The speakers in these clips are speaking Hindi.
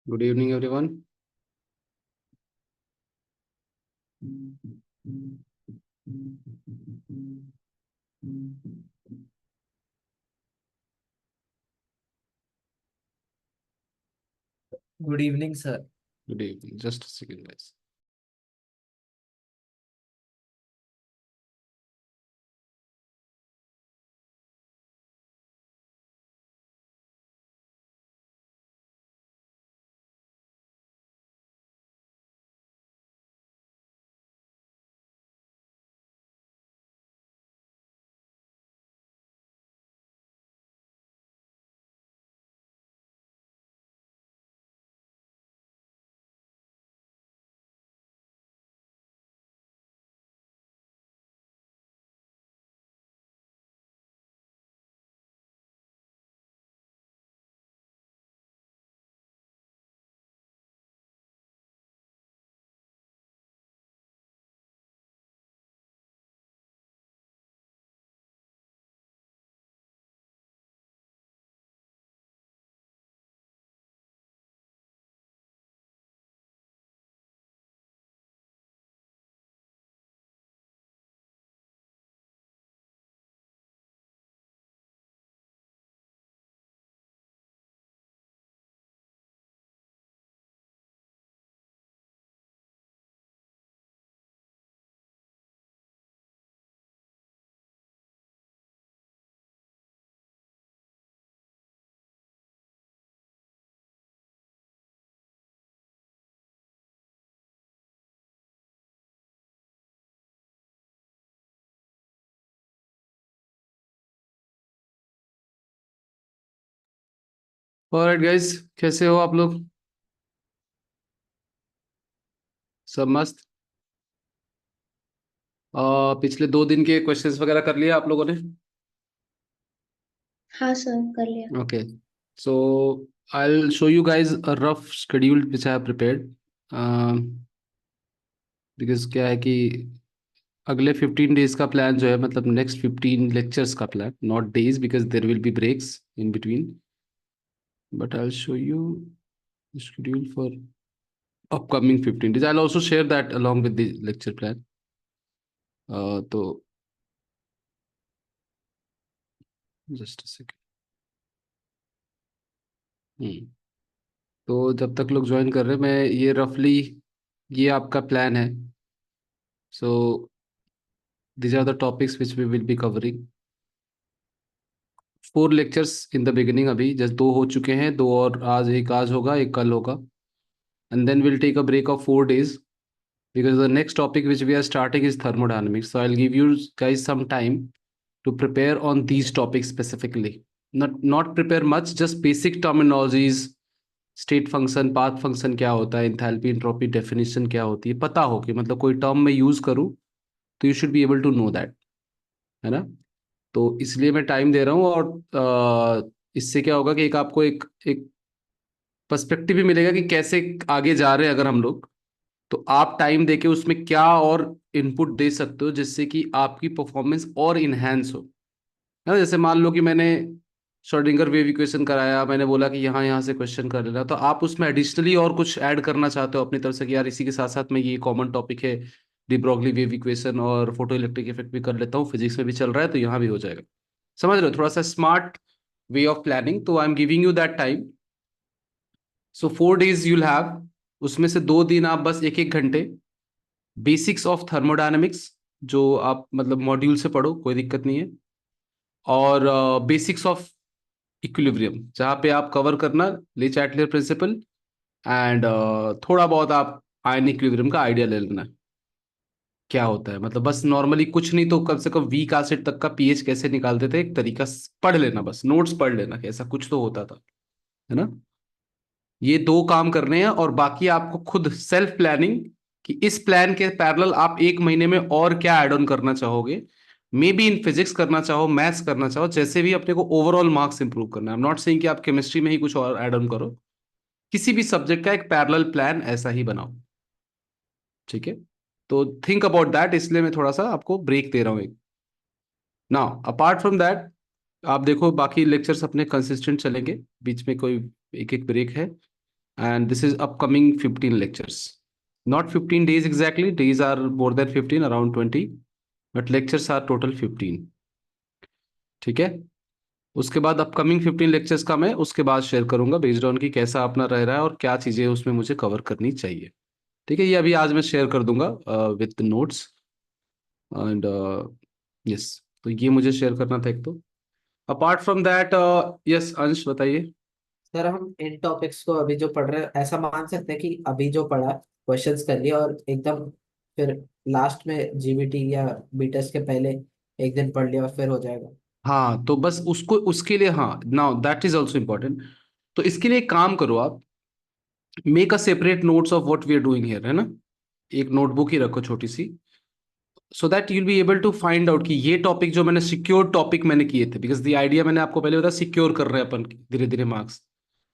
Good evening, everyone. Good evening, sir. Good evening. Just a second, guys. Alright, guys. कैसे हो आप लोग? सब मस्त। पिछले 2 दिन के क्वेश्चंस वगैरह कर लिए आप लोगों ने? हाँ सर, कर लिया। Okay. So I'll show you guys a rough schedule which I have prepared. Because क्या है कि अगले 15 डेज का प्लान जो है, मतलब नेक्स्ट 15 लेक्चर्स का plan, not days because there will be breaks in between, but I will show you schedule for upcoming 15 days. I'll also share that along with the lecture plan. तो जस्ट अ सेकेंड। तो जब तक लोग ज्वाइन कर रहे हैं, मैं ये रफली, ये आपका प्लान है। सो these are the topics which we will be covering. 4 lectures in the beginning, अभी जस्ट 2 हो चुके हैं, 2 और आज होगा, एक कल होगा, and then we'll take a break of 4 days because the next topic which we are starting is thermodynamics. So I'll give you guys some time to prepare on these topics specifically. Not prepare much, just basic terminologies, state function, path function क्या होता है, इंथैल्पी एंट्रोपी डेफिनेशन क्या होती है, पता हो कि मतलब कोई टर्म में यूज करूँ तो you should be able to know that, है ना। तो इसलिए मैं टाइम दे रहा हूँ, और इससे क्या होगा कि एक आपको एक एक पर्सपेक्टिव भी मिलेगा कि कैसे आगे जा रहे हैं अगर हम लोग, तो आप टाइम देके उसमें क्या और इनपुट दे सकते हो जिससे कि आपकी परफॉर्मेंस और इनहेंस हो, है ना। जैसे मान लो कि मैंने श्रोडिंगर वेव इक्वेशन कराया, मैंने बोला कि यहाँ से क्वेश्चन कर लेना, तो आप उसमें एडिशनली और कुछ ऐड करना चाहते हो अपनी तरफ से कि यार इसी के साथ साथ में ये कॉमन टॉपिक है, डी ब्रॉगली वेव इक्वेशन और फोटो इलेक्ट्रिक इफेक्ट भी कर लेता हूँ, फिजिक्स में भी चल रहा है तो यहाँ भी हो जाएगा। समझ रहे हो, थोड़ा सा स्मार्ट वे ऑफ प्लानिंग। तो I am giving you that time. So 4 days you'll have, उसमें से 2 दिन आप बस एक एक घंटे बेसिक्स ऑफ थर्मोडायनेमिक्स, जो आप मतलब मॉड्यूल से पढ़ो, कोई दिक्कत नहीं है, और बेसिक्स ऑफ इक्विलिब्रियम जहाँ पे आप कवर करना ले चैटलियर प्रिंसिपल, एंड थोड़ा बहुत आप आयन इक्विलिब्रियम का आइडिया ले लेना क्या होता है, मतलब बस नॉर्मली कुछ नहीं तो कम से कम वीक एसिड तक का पीएच कैसे निकालते थे, एक तरीका पढ़ लेना, बस नोट्स पढ़ लेना कि ऐसा कुछ तो होता था, है ना। ये 2 काम करने हैं, और बाकी आपको खुद सेल्फ प्लानिंग कि इस प्लान के पैरेलल आप एक महीने में और क्या ऐड ऑन करना चाहोगे, मे बी इन फिजिक्स करना चाहो, मैथ्स करना चाहो, जैसे भी अपने को ओवरऑल मार्क्स इंप्रूव करना है। आई एम नॉट सेइंग कि आप केमिस्ट्री में ही कुछ और ऐड ऑन करो, किसी भी सब्जेक्ट का एक पैरेलल प्लान ऐसा ही बनाओ, ठीक है। तो थिंक अबाउट दैट, इसलिए मैं थोड़ा सा आपको ब्रेक दे रहा हूँ एक। नाउ अपार्ट फ्रॉम दैट, आप देखो बाकी लेक्चर्स अपने कंसिस्टेंट चलेंगे, बीच में कोई एक एक ब्रेक है। and this is upcoming 15 lectures. Not 15 days exactly, days are more than 15, around 20, but lectures are total 15. ठीक है, उसके बाद अपकमिंग 15 लेक्चर्स का मैं उसके बाद शेयर करूंगा बेस्ड ऑन की कैसा अपना रह रहा है और क्या चीजें उसमें मुझे कवर करनी चाहिए। ठीक है, ये अभी आज मैं शेयर कर दूंगा विद नोट्स एंड यस। तो ये मुझे शेयर करना था एक तो। अपार्ट फ्रॉम दैट, यस अंश बताइए। सर हम इन टॉपिक्स को अभी जो पढ़ रहे हैं ऐसा मान सकते हैं कि अभी जो पढ़ा क्वेश्चंस कर लिए और एकदम फिर लास्ट में जीबीटी या बीटेस्ट के पहले एक दिन पढ़ लिया और फिर हो जाएगा। हाँ, तो बस उसको उसके लिए, हाँ, now that is also important. तो इसके लिए एक काम करो आप, make a separate notes of what we are doing here, है ना। एक नोटबुक ही रखो छोटी सी, so that you'll be able to find out कि ये टॉपिक जो मैंने सिक्योर टॉपिक मैंने किए थे, बिकॉज द आइडिया मैंने आपको पहले बताया सिक्योर कर रहे हैं अपन धीरे धीरे मार्क्स।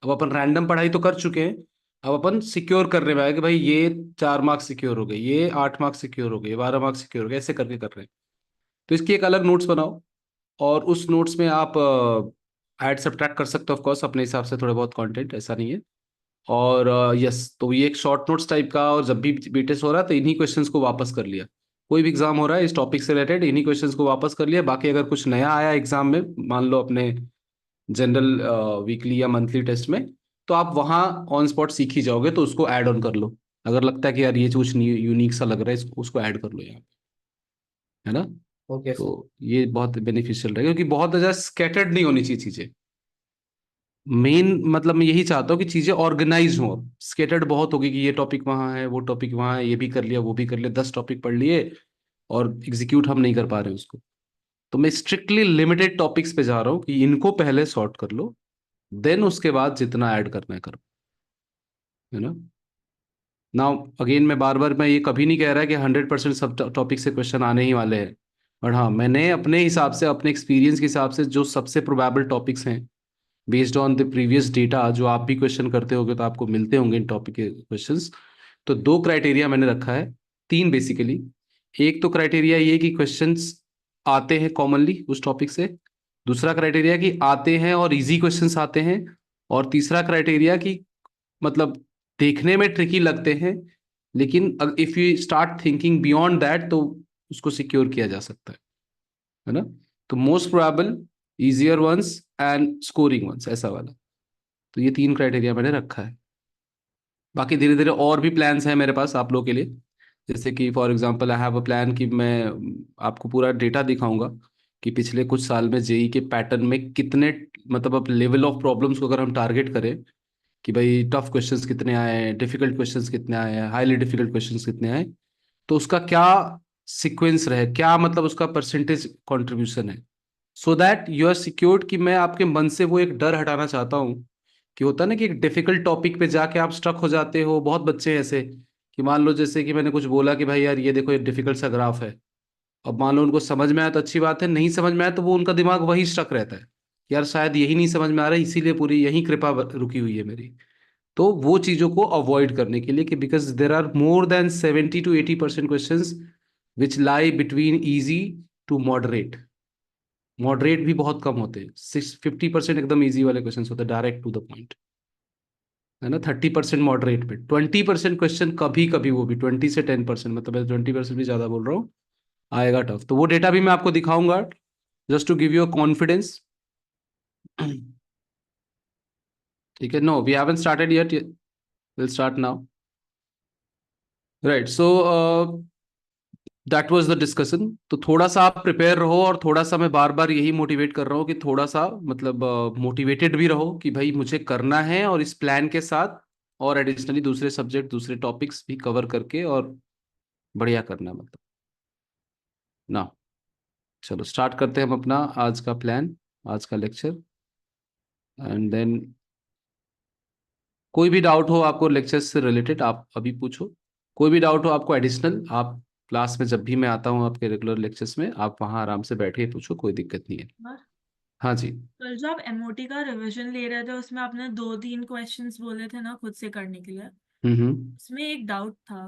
अब अपन रैंडम पढ़ाई तो कर चुके हैं, अब अपन सिक्योर करने में आए कि भाई ये 4 मार्क्स सिक्योर हो गए, ये 8 मार्क्स सिक्योर हो गए, 12 मार्क्स सिक्योर हो गए, ऐसे करके कर रहे हैं। तो इसकी एक अलग नोट्स बनाओ, और उस नोट्स में आप ऐड सब्ट्रैक्ट कर सकते हो ऑफ कोर्स अपने हिसाब से थोड़े बहुत कंटेंट, ऐसा नहीं है। और यस, तो ये एक शॉर्ट नोट्स टाइप का, और जब भी बीटेस्ट हो रहा है तो इन्हीं क्वेश्चंस को वापस कर लिया। कोई भी एग्जाम हो रहा है इस टॉपिक से रिलेटेड, इन्हीं क्वेश्चंस को वापस कर लिया। बाकी अगर कुछ नया आया एग्जाम में, मान लो अपने जनरल वीकली या मंथली टेस्ट में, तो आप वहाँ ऑन स्पॉट सीख ही जाओगे, तो उसको ऐड ऑन कर लो। अगर लगता है कि यार ये कुछ यूनिक सा लग रहा है, उसको ऐड कर लो यहाँ पे, है ना। ओके तो सर। ये बहुत बेनिफिशियल रहेगा, क्योंकि बहुत ज़्यादा स्कैटर्ड नहीं होनी चाहिए चीज़ें। मेन मतलब मैं यही चाहता हूँ कि चीजें ऑर्गेनाइज हो। स्केटर्ड बहुत होगी कि ये टॉपिक वहाँ है, वो टॉपिक वहाँ है, ये भी कर लिया, वो भी कर लिया, 10 टॉपिक पढ़ लिए और एग्जीक्यूट हम नहीं कर पा रहे हैं उसको। तो मैं स्ट्रिक्टली लिमिटेड टॉपिक्स पे जा रहा हूँ कि इनको पहले सॉर्ट कर लो, देन उसके बाद जितना ऐड करना है करो, है ना। नाउ अगेन, मैं बार बार मैं ये कभी नहीं कह रहा कि 100% सब टॉपिक से क्वेश्चन आने ही वाले हैं। बट हाँ, मैंने अपने हिसाब से, अपने एक्सपीरियंस के हिसाब से जो सबसे प्रोबेबल टॉपिक्स हैं, based on the previous data, जो आप भी क्वेश्चन करते होगे तो आपको मिलते होंगे इन टॉपिक के क्वेश्चंस। तो 2 क्राइटेरिया मैंने रखा है, 3 बेसिकली। एक तो क्राइटेरिया ये कि क्वेश्चंस आते हैं कॉमनली उस टॉपिक से। दूसरा क्राइटेरिया कि आते हैं और इजी क्वेश्चंस आते हैं। और तीसरा क्राइटेरिया कि मतलब देखने में ट्रिकी लगते हैं, लेकिन if you start thinking beyond that तो उसको सिक्योर किया जा सकता है ना। तो most probable, easier ones and scoring ones, ऐसा वाला। तो ये 3 क्राइटेरिया मैंने रखा है। बाकी धीरे धीरे और भी प्लान्स हैं मेरे पास आप लोगों के लिए। जैसे कि for example I have a plan कि मैं आपको पूरा डेटा दिखाऊंगा कि पिछले कुछ साल में जेई के पैटर्न में कितने, मतलब अब लेवल ऑफ प्रॉब्लम्स को अगर हम टारगेट करें कि भाई टफ क्वेश्चंस कितने आए हैं, डिफिकल्ट क्वेश्चंस कितने आए हैं, हाईली डिफिकल्ट क्वेश्चंस कितने आए, तो उसका क्या सीक्वेंस रहे, क्या मतलब उसका परसेंटेज कंट्रीब्यूशन है। So that you are secured कि मैं आपके मन से वो एक डर हटाना चाहता हूँ कि होता है ना कि एक डिफिकल्ट टॉपिक पे जाके आप स्ट्रक हो जाते हो। बहुत बच्चे हैं ऐसे कि मान लो जैसे कि मैंने कुछ बोला कि भाई यार ये देखो ये डिफिकल्ट सा ग्राफ है। अब मान लो उनको समझ में आया तो अच्छी बात है, नहीं समझ में आया तो वो उनका दिमाग वही स्ट्रक रहता है कि यार शायद यही नहीं समझ में आ रहा है, इसीलिए पूरी यही कृपा रुकी हुई है मेरी। तो वो चीजों को अवॉइड करने के लिए कि because there are more than 70 to 80% question which lie between easy to moderate. Moderate भी बहुत कम होते हैं, 50% एकदम इजी वाले क्वेश्चन होते हैं, डायरेक्ट टू द पॉइंट, है ना। 30% मॉडरेट पे, 20% क्वेश्चन कभी कभी, वो भी 20 से 10%, मतलब मैं 20% भी ज्यादा बोल रहा हूँ, आएगा टफ। तो वो डेटा भी मैं आपको दिखाऊंगा, just to give you a confidence. ठीक है, no we haven't started yet, will start now. Right, so that was the discussion. तो थोड़ा सा आप प्रिपेयर रहो, और थोड़ा सा मैं बार बार यही मोटिवेट कर रहा हूँ कि थोड़ा सा मतलब मोटिवेटेड भी रहो कि भाई मुझे करना है, और इस प्लान के साथ और एडिशनली दूसरे सब्जेक्ट दूसरे टॉपिक्स भी कवर करके और बढ़िया करना है, मतलब ना। चलो स्टार्ट करते हैं हम अपना आज का प्लान, आज का लेक्चर। एंड देन कोई भी डाउट हो आपको लेक्चर से रिलेटेड, आप अभी पूछो। कोई भी डाउट हो आपको एडिशनल, आप क्लास में जब भी मैं आता हूँ आपके रेगुलर लेक्चर्स में, आप वहाँ आराम से बैठे पूछो, कोई दिक्कत नहीं है। और हाँ जी। कल जो आप एमओटी का रिवीजन ले रहे थे उसमें आपने 2-3 क्वेश्चंस बोले थे ना खुद से करने के लिए। हम्म। उसमें एक डाउट था।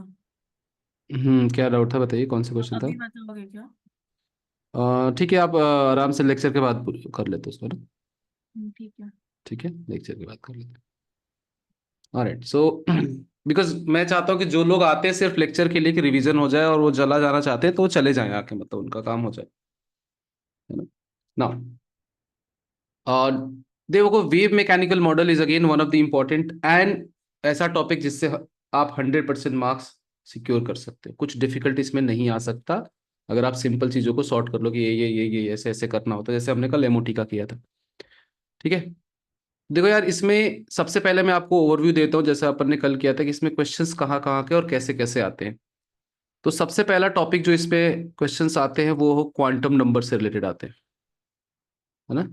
क्या डाउट था बताइए, कौन सा तो क्वेश्चन था। अभी बताओगे क्या? ठीक है, आप आराम से लेक्चर के बाद कर लेते उसको ना। ठीक है। ठीक है, लेक्चर के बाद कर लेते। ऑलराइट, सो बिकॉज मैं चाहता हूँ कि जो लोग आते हैं सिर्फ लेक्चर के लिए कि रिवीजन हो जाए और वो चला जाना चाहते हैं तो वो चले जाएं आके, मतलब उनका काम हो जाए, है ना। नाउ देखो, wave mechanical model is again one of the important and ऐसा टॉपिक जिससे आप 100% मार्क्स सिक्योर कर सकते हो। कुछ डिफिकल्ट इसमें नहीं आ सकता अगर आप सिंपल चीजों को सॉर्ट कर लो कि ये ऐसे ऐसे करना होता है, जैसे हमने कल एमओटी का किया था। ठीक है, देखो यार, इसमें सबसे पहले मैं आपको ओवरव्यू देता हूँ, जैसे अपन ने कल किया था कि इसमें क्वेश्चंस कहाँ कहाँ के और कैसे कैसे आते हैं। तो सबसे पहला टॉपिक जो इसमें क्वेश्चंस आते हैं वो क्वांटम नंबर से रिलेटेड आते हैं, है ना।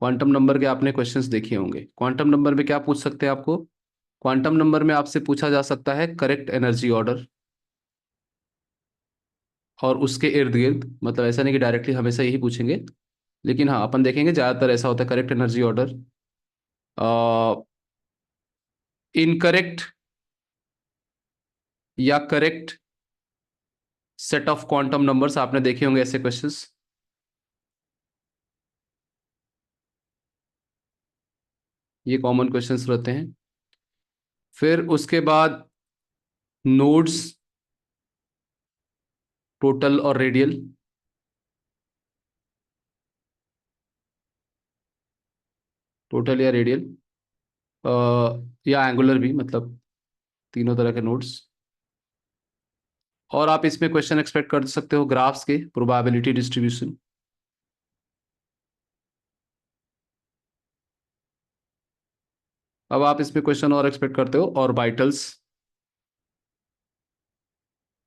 क्वांटम नंबर के आपने क्वेश्चंस देखे होंगे। क्वांटम नंबर में क्या पूछ सकते हैं आपको? क्वांटम नंबर में आपसे पूछा जा सकता है करेक्ट एनर्जी ऑर्डर और उसके इर्द गिर्द, मतलब ऐसा नहीं कि डायरेक्टली हमेशा यही पूछेंगे, लेकिन हाँ अपन देखेंगे ज्यादातर ऐसा होता है करेक्ट एनर्जी ऑर्डर, इनकरेक्ट या correct set of quantum numbers, आपने देखे होंगे ऐसे क्वेश्चंस। ये कॉमन क्वेश्चंस रहते हैं। फिर उसके बाद नोड्स, टोटल और रेडियल। टोटल या रेडियल या एंगुलर भी, मतलब तीनों तरह के नोड्स। और आप इसमें क्वेश्चन एक्सपेक्ट कर सकते हो ग्राफ्स के, प्रोबेबिलिटी डिस्ट्रीब्यूशन। अब आप इसमें क्वेश्चन और एक्सपेक्ट करते हो ऑर्बिटल्स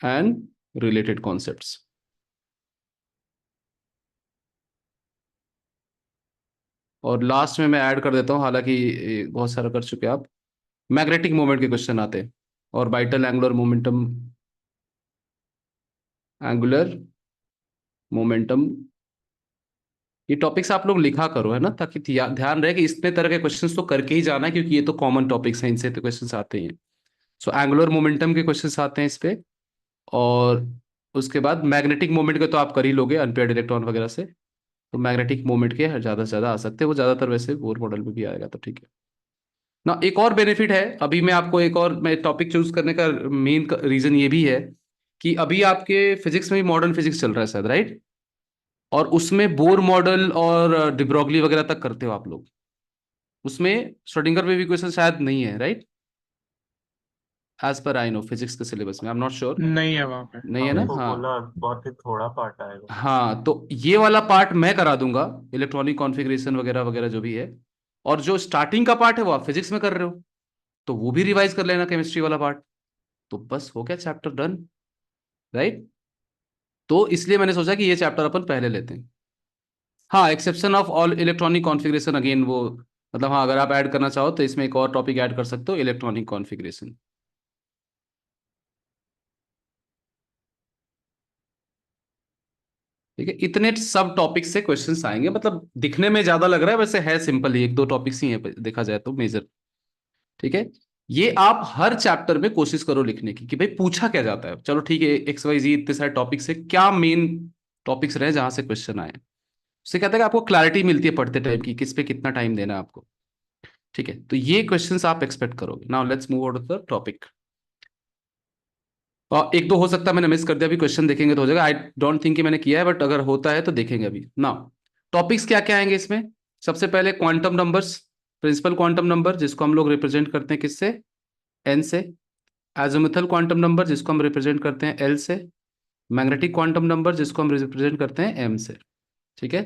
एंड रिलेटेड कॉन्सेप्ट्स। और लास्ट में मैं ऐड कर देता हूँ, हालांकि ये बहुत सारा कर चुके हैं आप, मैग्नेटिक मोमेंट के क्वेश्चन आते हैं, orbital angular momentum, angular momentum. ये टॉपिक्स आप लोग लिखा करो, है ना, ताकि ध्यान रहे कि इतने तरह के क्वेश्चंस तो करके ही जाना है, क्योंकि ये तो कॉमन टॉपिक्स हैं, इनसे तो क्वेश्चंस आते ही हैं। सो एंगुलर मोमेंटम के क्वेश्चंस आते हैं इस पे। और उसके बाद मैग्नेटिक मोमेंट के तो आप कर ही लोगे अनपेयर्ड इलेक्ट्रॉन वगैरह से, तो मैग्नेटिक मोमेंट के ज़्यादा से ज़्यादा आ सकते हैं, वो ज़्यादातर वैसे बोर मॉडल में भी आएगा, तो ठीक है ना। एक और बेनिफिट है, अभी मैं आपको एक और, मैं टॉपिक चूज करने का मेन रीज़न ये भी है कि अभी आपके फिजिक्स में भी मॉडर्न फिजिक्स चल रहा है शायद, राइट। और उसमें बोर मॉडल और डिब्रोगली वगैरह तक करते हो आप लोग। उसमें श्रोडिंगर वेव इक्वेशन शायद नहीं है, राइट, एज पर आई नो फिजिक्स के सिलेबस में, आई एम नॉट श्योर। नहीं है वहां पे। नहीं है ना, हमको हाँ। बोला बहुत ही थोड़ा पार्ट आएगा। हाँ, तो ये वाला पार्ट मैं करा दूंगा, इलेक्ट्रॉनिक कॉन्फ़िगरेशन वगैरह वगैरह जो भी है। और जो स्टार्टिंग का पार्ट है वो आप फिजिक्स में कर रहे हो, तो वो भी रिवाइज कर लेना, केमिस्ट्री वाला पार्ट। तो बस हो गया चैप्टर डन, राइट। तो इसलिए मैंने सोचा कि ये चैप्टर अपन पहले लेते हैं। हाँ, exception of all electronic configuration, again वो, मतलब हाँ, अगर आप ऐड करना चाहो तो इसमें एक और टॉपिक ऐड कर सकते हो, इलेक्ट्रॉनिक कॉन्फ़िगरेशन। ठीक है, इतने सब टॉपिक से क्वेश्चंस आएंगे, मतलब दिखने में ज्यादा लग रहा है, वैसे है सिंपल ही, एक दो टॉपिक्स ही है देखा जाए तो मेजर। ठीक है, ये आप हर चैप्टर में कोशिश करो लिखने की कि भाई पूछा क्या जाता है। चलो ठीक है, एक्स वाई जी इतने सारे टॉपिक से क्या मेन टॉपिक्स रहे जहां से क्वेश्चन आए। उससे कहता है कि आपको क्लैरिटी मिलती है पढ़ते टाइम की, किस पे कितना टाइम देना है आपको। ठीक है, तो ये क्वेश्चंस आप एक्सपेक्ट करोगे। Now let's move out of the topic. एक दो हो सकता है मैंने मिस कर दिया, अभी क्वेश्चन देखेंगे तो हो जाएगा। आई डोंट थिंक कि मैंने किया है, बट अगर होता है तो देखेंगे अभी। नाउ टॉपिक्स क्या क्या आएंगे इसमें? सबसे पहले quantum numbers, principal quantum number जिसको हम लोग रिप्रेजेंट करते हैं किससे? एन से। एजोमिथल क्वांटम नंबर जिसको हम रिप्रेजेंट करते हैं एल से। मैग्नेटिक क्वांटम नंबर जिसको हम रिप्रेजेंट करते हैं एम से। ठीक है,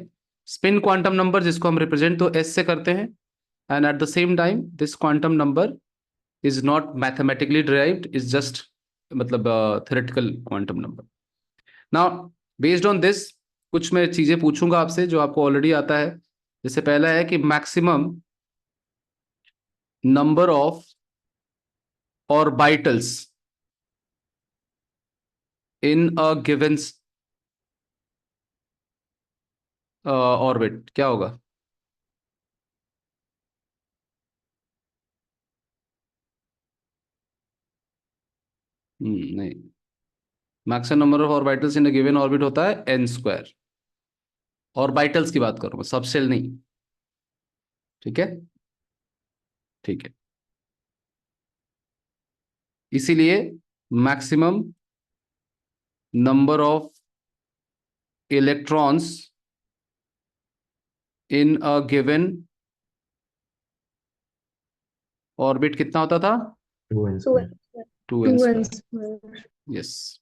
स्पिन क्वांटम नंबर जिसको हम रिप्रेजेंट तो एस से करते हैं। And at the same time this quantum number is not mathematically derived, is just मतलब theoretical quantum number. Now based on this कुछ मैं चीजें पूछूंगा आपसे जो आपको ऑलरेडी आता है। जैसे पहला है कि maximum number of orbitals in a given orbit क्या होगा? नहीं, maximum number of orbitals in a given orbit होता है एन स्क्वायर। ऑर्बिटल्स की बात करूं मैं, सबसेल नहीं। ठीक है, ठीक है। इसीलिए maximum number of electrons in a given orbit कितना होता था? 2n². 2n². Yes.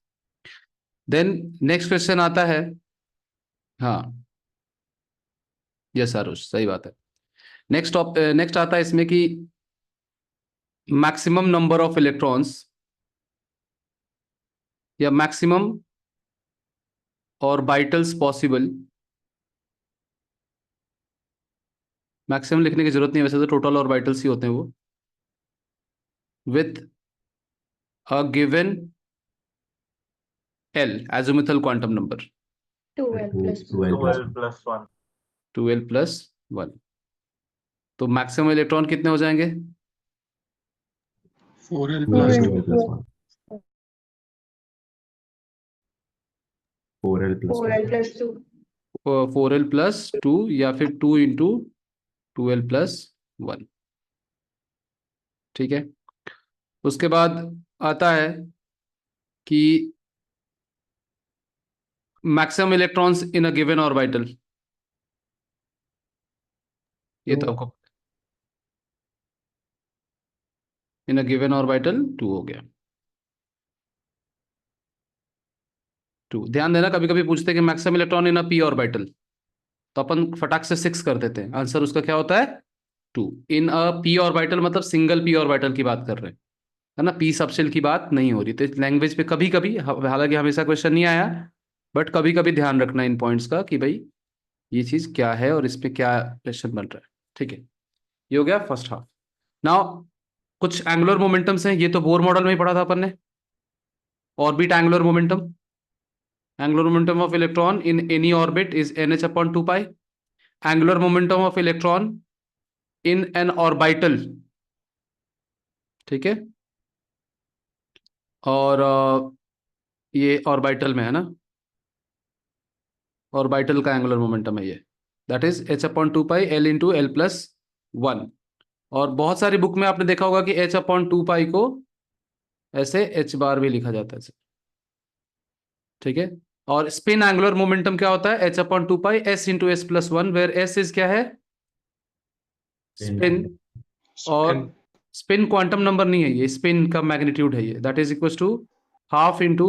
Then next question आता है. हाँ, यस आरुष, सही बात है. नेक्स्ट आता है इसमें कि मैक्सिमम नंबर ऑफ इलेक्ट्रॉन्स या मैक्सिमम ऑर्बिटल्स पॉसिबल. मैक्सिमम लिखने की जरूरत नहीं है, वैसे तो टोटल ऑर्बिटल्स ही होते हैं वो. With a given L azimuthal quantum number 2l plus 12 plus 1. 2l plus 1. तो मैक्सिमम इलेक्ट्रॉन कितने हो जाएंगे? 4l plus 2. 1. 4l plus 2. 4l plus 2 या फिर 2 इंटू 2l plus 1. ठीक है. उसके बाद आता है कि maximum electrons in a given orbital. ये तो आपको इन अ गिवन ऑर्बिटल 2 हो गया. 2. ध्यान देना, कभी कभी पूछते हैं कि maximum electron in a P orbital, तो अपन फटाक से 6 कर देते हैं. आंसर उसका क्या होता है? 2. इन अ पी ऑर्बिटल मतलब सिंगल पी ऑर्बिटल की बात कर रहे हैं, है ना. पी सबशेल की बात नहीं हो रही. तो लैंग्वेज पे कभी कभी, हालांकि हमेशा क्वेश्चन नहीं आया, बट कभी कभी ध्यान रखना इन पॉइंट्स का कि भाई ये चीज क्या है और इस पे क्या क्वेश्चन बन रहा है. ठीक है. ये हो गया फर्स्ट हाफ. नाउ कुछ एंगुलर मोमेंटम्स हैं. ये तो बोर मॉडल में ही पढ़ा था अपन ने. Orbit angular momentum. Angular momentum of electron in any orbit is nh/2 pi. Angular momentum of electron in an orbital. ठीक है. और ये ऑर्बिटल में है ना, ऑर्बिटल का एंगुलर मोमेंटम है ये. That is h/2 pi l into l plus 1. और बहुत सारी बुक में आपने देखा होगा कि h/2 pi को ऐसे h बार भी लिखा जाता है ऐसे. ठीक है. और स्पिन एंगुलर मोमेंटम क्या होता है? h/2 pi s into s plus 1, where s is क्या है? स्पिन. और Spin. स्पिन क्वांटम नंबर नहीं है, ये स्पिन का मैग्नीट्यूड है ये. That is equal to half into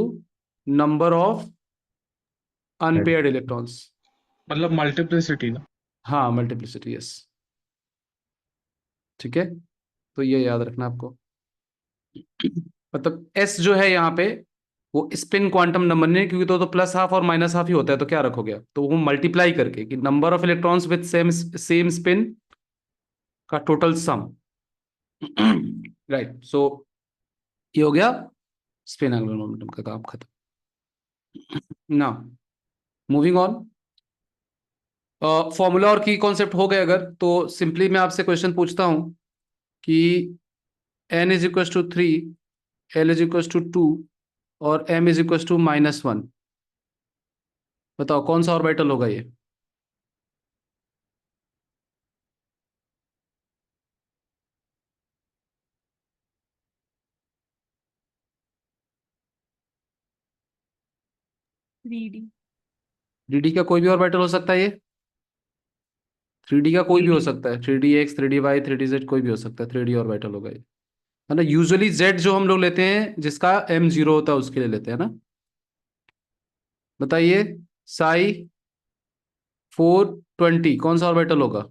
number of unpaired electrons. मतलब मल्टीप्लिसिटी ना. हाँ, मल्टीप्लिसिटी. यस. ठीक है. तो ये याद रखना आपको. मतलब एस जो है यहाँ पे वो स्पिन क्वांटम नंबर नहीं है, क्योंकि तो प्लस हाफ और माइनस हाफ ही होता है. तो क्या रखोगे? तो वो मल्टीप्लाई करके कि number of electrons with same spin का टोटल सम. राइट. सो ये हो गया स्पिन एंगुलर मोमेंटम का काम खत्म. ना मूविंग ऑन. फॉर्मूला और की कॉन्सेप्ट हो गए अगर, तो सिंपली मैं आपसे क्वेश्चन पूछता हूं कि n is equal to 3, l is equal to 2 और m इज इक्वल टू -1. बताओ कौन सा ऑर्बिटल होगा ये? डी. डी का कोई भी ऑर्बिटल हो सकता है ये. 3D का कोई भी हो सकता है. 3Dx, 3D y, 3D z, कोई भी हो सकता है. 3D ऑर्बिटल होगा ये, है ना. यूजुअली z जो हम लोग लेते हैं जिसका m0 होता है उसके लिए लेते हैं ना. बताइए साई 420 कौन सा ऑर्बिटल होगा?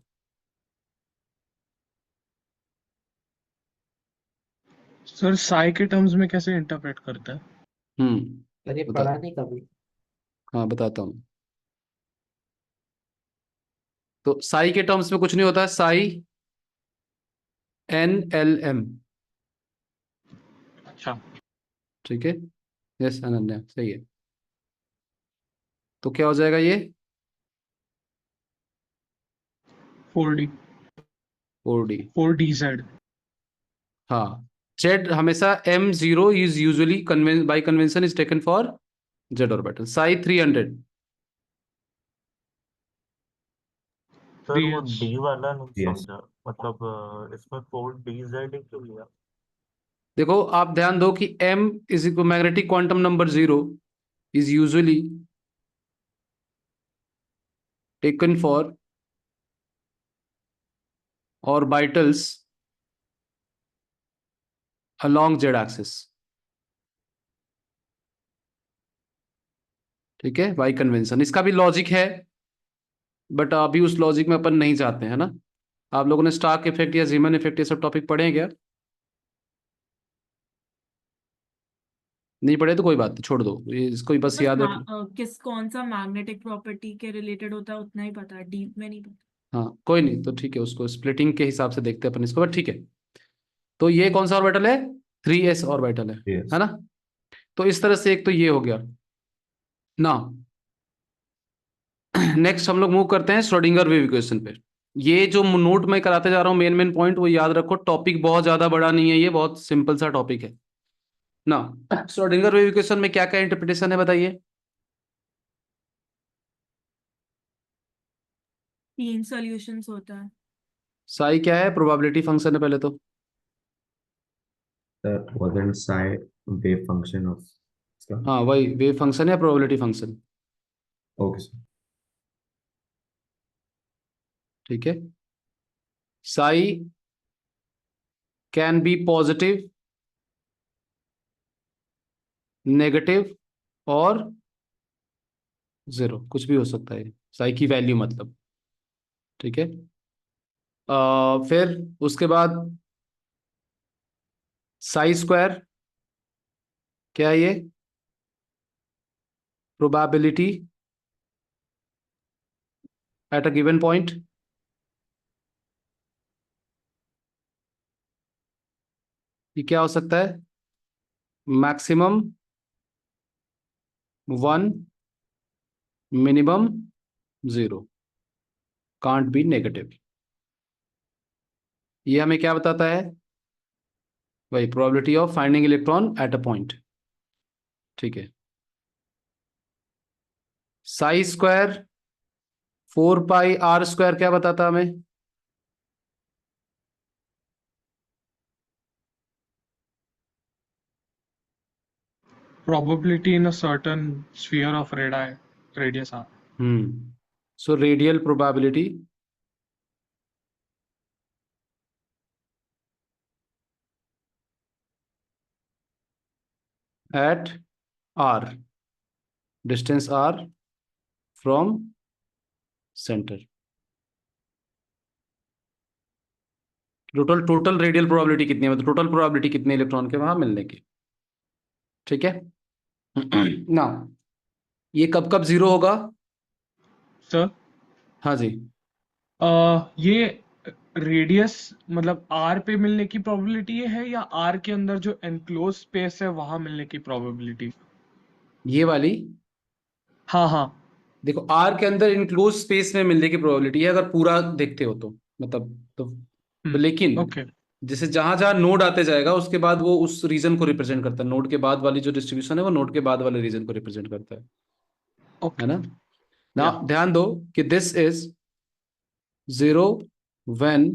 सर साई के टर्म्स में कैसे इंटरप्रेट करता है? पर ये बता. पढ़ा नहीं कभी. हाँ बताता हूँ. तो साई के टर्म्स में कुछ नहीं होता है. साई NLM. अच्छा. ठीक है. यस अनन्या, सही है. तो क्या हो जाएगा ये? 4d. 4D. 4dz. हाँ. जेड हमेशा m0 is usually bye convention is taken for Z orbital. Sai 300. Sir वो ds. डी वाला नहीं Yes. समझा. मतलब इसमें 4 DZ ही क्यों लिया? देखो आप ध्यान दो कि m is equal magnetic quantum number 0 is usually taken for orbitals along z axis. ठीक है, बाई कन्वेंशन। इसका भी लॉजिक है, बट अभी उस लॉजिक में अपन नहीं जाते हैं ना। आप लोगों ने स्टार्क इफेक्ट या जीमन इफेक्ट ये सब टॉपिक पढ़े हैं क्या? नहीं पढ़े तो कोई बात नहीं, छोड़ दो, इसको ही बस बस याद रख लो। किस कौन सा मैग्नेटिक प्रॉपर्टी के रिलेटेड होता है उतना ही पता है, डीप में नहीं पता। हाँ कोई नहीं, तो ठीक है, उसको स्प्लिटिंग के हिसाब से देखते हैं अपन इसको, बट ठीक है। तो ये कौन सा ऑर्बिटल है? 3s ऑर्बिटल है ना। तो इस तरह से एक तो ये हो गया ना। नेक्स्ट हम लोग मूव करते हैं श्रोडिंगर वेव इक्वेशन पे। ये जो नोट मैं कराते जा रहा हूँ मेन मेन पॉइंट वो याद रखो, टॉपिक बहुत ज्यादा बड़ा नहीं है, ये बहुत सिंपल सा टॉपिक है ना। श्रोडिंगर वेव इक्वेशन में क्या क्या इंटरप्रिटेशन है बताइए? 3 सॉल्यूशंस होता है। साई क्या है? प्रोबेबिलिटी फंक्शन है पहले तो। wasn't psi wave function of इसका? हाँ वही वेव फंक्शन है, प्रोबेबिलिटी फंक्शन। Okay sir. ठीक है, Sai can be positive, negative और जीरो, कुछ भी हो सकता है साई की वैल्यू मतलब। ठीक है, फिर उसके बाद साई स्क्वायर क्या है? ये probability at a given point. ये क्या हो सकता है? Maximum 1, minimum 0, can't be negative. ये हमें क्या बताता है? वही probability of finding electron at a point. ठीक है, साई स्क्वायर 4πr² क्या बताता हमें? Probability in a certain sphere of radius r. So radial probability at r, distance r from centre. Total radial probability कितनी है, मतलब टोटल प्रोबेबिलिटी कितने इलेक्ट्रॉन के वहां मिलने की। ठीक है ना, ये कब कब जीरो होगा? सर हाँ जी, ये रेडियस मतलब r पे मिलने की प्रोबेबिलिटी है या r के अंदर जो एनक्लोज स्पेस है वहां मिलने की प्रोबेबिलिटी? ये वाली। हाँ हाँ। देखो आर के अंदर इनक्लोज स्पेस में मिलने की प्रोबेबिलिटी है अगर पूरा देखते हो तो, मतलब लेकिन ओके। जैसे जहां जहां नोड आते जाएगा उसके बाद वो उस रीजन को रिप्रेजेंट करता है, नोड के बाद वाली जो डिस्ट्रीब्यूशन है वो नोड के बाद वाले रीजन को रिप्रेजेंट करता है ओके। ना। ना या ध्यान दो कि this is 0 when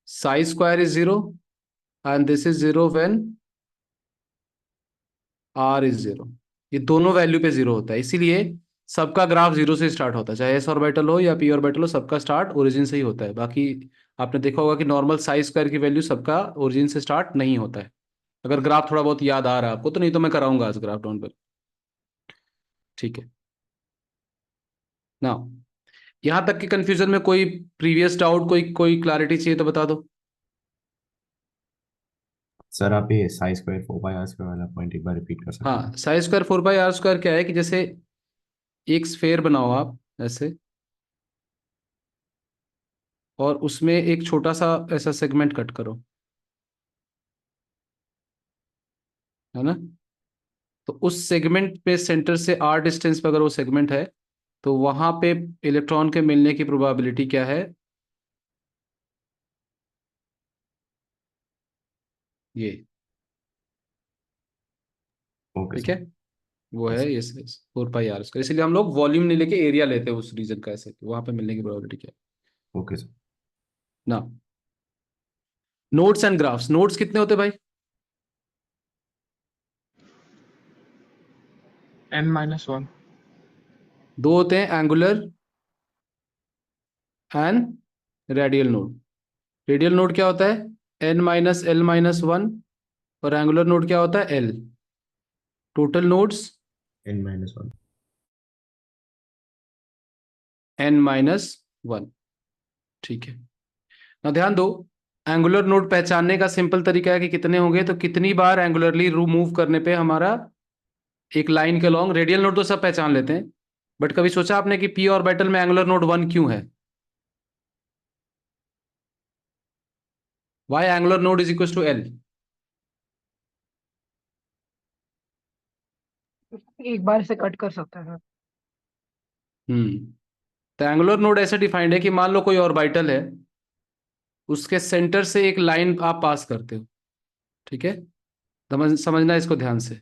psi square is 0 and this is 0 when r is 0। ये दोनों वैल्यू पे 0 होता है, इसीलिए सबका ग्राफ 0 से स्टार्ट होता है, चाहे एस ऑर्बिटल हो या पी ऑर्बिटल हो, सबका स्टार्ट ओरिजिन से ही होता है। बाकी आपने देखा होगा कि नॉर्मल साई स्क्वायर की वैल्यू सबका ओरिजिन से स्टार्ट नहीं होता है। अगर ग्राफ थोड़ा बहुत याद आ रहा है आपको तो, नहीं तो मैं कराऊंगा आज ग्राफ डाउन पर। ठीक है ना, यहां तक कि कंफ्यूजन में कोई प्रीवियस डाउट, कोई कोई क्लैरिटी चाहिए तो बता दो। सर आप ये साई स्क्वायर 4πr² वाला पॉइंट एक बार रिपीट कर सकते हैं? हाँ, साई स्क्वायर 4πr² क्या है कि जैसे एक स्फेयर बनाओ आप ऐसे, और उसमें एक छोटा सा ऐसा सेगमेंट कट करो, है ना। तो उस सेगमेंट पे सेंटर से r डिस्टेंस पे अगर वो सेगमेंट है तो वहां पे इलेक्ट्रॉन के मिलने की प्रोबेबिलिटी क्या है? ये। ओके ठीक सर। है, वो है ये 4πr²। इसीलिए हम लोग वॉल्यूम नहीं लेके एरिया लेते हैं उस रीजन का, ऐसे वहां पे मिलने की प्रोबेबिलिटी क्या ओके सर। है ना। नोड्स एंड ग्राफ्स, नोड्स कितने होते हैं भाई? n-1 दो होते हैं, angular and radial node. Radial node क्या होता है, n-l-1, और एंगुलर नोड क्या होता है, l। Total nodes n-1। n-1। ठीक है, ना ध्यान दो, एंगुलर नोड पहचानने का सिंपल तरीका है कि कितने होंगे, तो कितनी बार एंगुलरली मूव करने पे हमारा एक लाइन के लॉन्ग। रेडियल नोड तो सब पहचान लेते हैं, बट कभी सोचा आपने कि p ऑर्बिटल में एंगुलर नोड 1 क्यों है? Why angular node is equal to l? एक बार से कट कर सकता है। तो एंगुलर नोड ऐसे डिफाइंड है कि मान लो कोई ऑर्बिटल है, उसके सेंटर से एक लाइन आप पास करते हो, ठीक है, समझना इसको ध्यान से।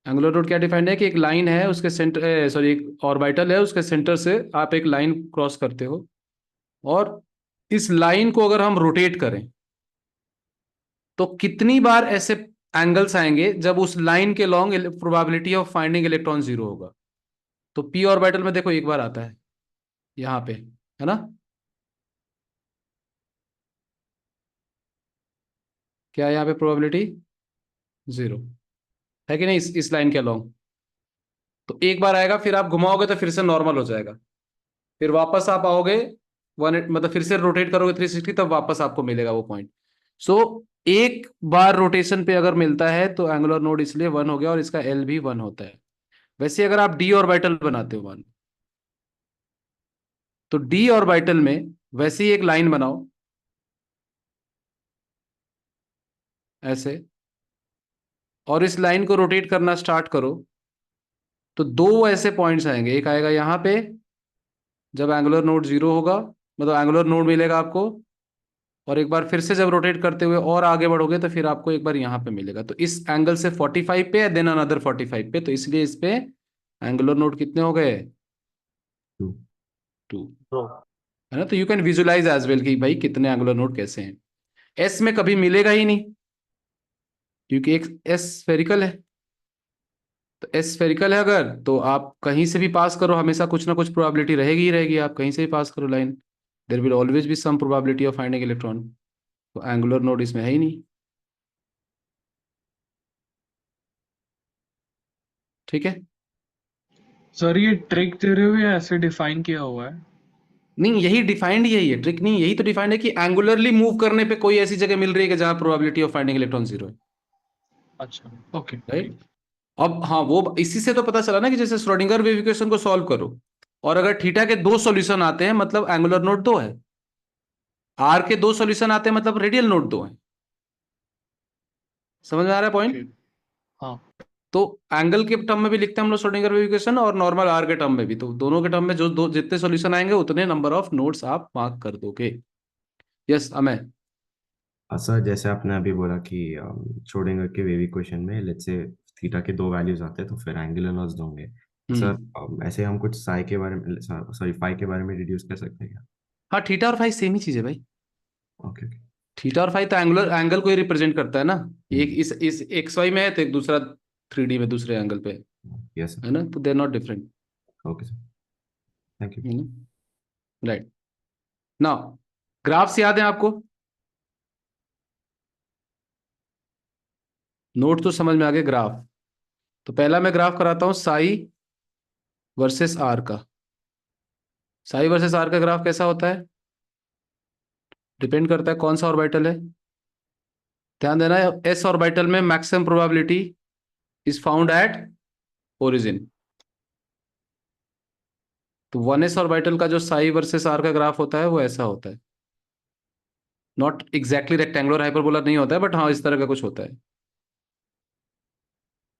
एंगुलर नोड क्या डिफाइंड है कि एक लाइन है, उसके सेंटर, सॉरी, एक ऑर्बिटल है, उसके सेंटर से आप एक लाइन क्रॉस करते हो, और इस लाइन को अगर हम रोटेट करें तो कितनी बार ऐसे एंगल्स आएंगे जब उस लाइन के long probability of finding electron zero होगा। तो p ऑर्बिटल में देखो एक बार आता है यहां पे, है ना, क्या है यहाँ पे प्रोबेबिलिटी, जीरो, है कि नहीं, इस लाइन के लॉन्ग। तो एक बार आएगा, फिर आप घुमाओगे तो फिर से नॉर्मल हो जाएगा, फिर वापस आप आओगे मतलब फिर से रोटेट करोगे 360, तब वापस आपको मिलेगा वो पॉइंट। सो एक बार रोटेशन पे अगर मिलता है तो एंगुलर नोड इसलिए 1 हो गया, और इसका l भी 1 होता है। वैसे अगर आप d ऑर्बिटल बनाते हो मान, तो d ऑर्बिटल में वैसे ही एक लाइन बनाओ ऐसे, और इस लाइन को रोटेट करना स्टार्ट करो, तो दो ऐसे पॉइंट्स आएंगे। एक आएगा यहां पे जब एंगुलर नोड 0 होगा, मतलब एंगुलर नोड मिलेगा आपको, और एक बार फिर से जब रोटेट करते हुए और आगे बढ़ोगे तो फिर आपको एक बार यहां पे मिलेगा। तो इस एंगल से 45 पे, देन अनदर 45 पे, तो इसलिए इस पे एंगुलर नोड कितने हो गए, 2। 2, True. है ना। तो you can visualise as well कि भाई कितने एंगुलर नोड कैसे हैं। एस में कभी मिलेगा ही नहीं, क्योंकि एक एस स्फेरिकल है। तो एस स्फेरिकल है अगर, तो आप कहीं से भी पास करो, हमेशा कुछ ना कुछ प्रोबेबिलिटी रहेगी ही रहेगी, आप कहीं से भी पास करो line, there will always be some probability of finding electron. तो एंगुलर नोड इसमें है ही नहीं, ठीक है। सर ये ट्रिक दे रहे हो या ऐसे डिफाइन किया हुआ है? नहीं, यही डिफाइंड, यही है ट्रिक, नहीं यही तो डिफाइंड है कि एंगुलरली मूव करने पे कोई ऐसी जगह मिल रही है कि जहां probability of finding electron zero है, अच्छा, ओके, राइट। अब हाँ, वो इसी से तो पता चला ना कि जैसे श्रोडिंगर वेव इक्वेशन को सॉल्व करो, और अगर थीटा के दो सॉल्यूशन आते हैं मतलब एंगुलर नोड दो है, आर के दो सॉल्यूशन आते हैं मतलब रेडियल नोड दो है। समझ में आ रहा है ओके, पॉइंट? हाँ। तो एंगल के टर्म में भी लिखते हैं हम लोग श्रोडिंगर वेव इक्वेशन, और नॉर्मल आर के टर्म में भी, तो दोनों के टर्म में जो दो जितने सॉल्यूशन आएंगे उतने नंबर ऑफ नोड्स आप मार्क कर दोगे। यस अमय। सर जैसे आपने अभी बोला कि श्रोडिंगर के वेव इक्वेशन में लेट्स से थीटा के दो वैल्यूज आते हैं तो फिर एंगुलर लॉस होंगे। सर ऐसे हम कुछ साई के बारे में, सॉरी फाई के बारे में डिड्यूस कर सकते हैं क्या? हाँ, थीटा और फाई सेम ही चीज है भाई। Okay okay. थीटा और फाई तो एंगुलर एंगल को ही रिप्रेजेंट करता है ना, एक इस एक्स वाई में है तो एक दूसरा 3D में दूसरे एंगल पे यस सर। है ना, तो they are not different, okay sir, thank you. है ना, राइट। नाउ ग्राफ्स याद है आपको, नोट तो समझ में आ गए, ग्राफ। तो पहला मैं ग्राफ कराता हूं साई वर्सेस आर का। साई वर्सेस आर का ग्राफ कैसा होता है, डिपेंड करता है कौन सा ऑर्बिटल है। ध्यान देना, एस ऑर्बिटल में maximum probability is found at origin. तो 1s ऑर्बिटल का जो साई वर्सेस आर का ग्राफ होता है वो ऐसा होता है, नॉट एग्जैक्टली रेक्टेंगुलर हाइपरबोला नहीं होता है, बट हाँ इस तरह का कुछ होता है।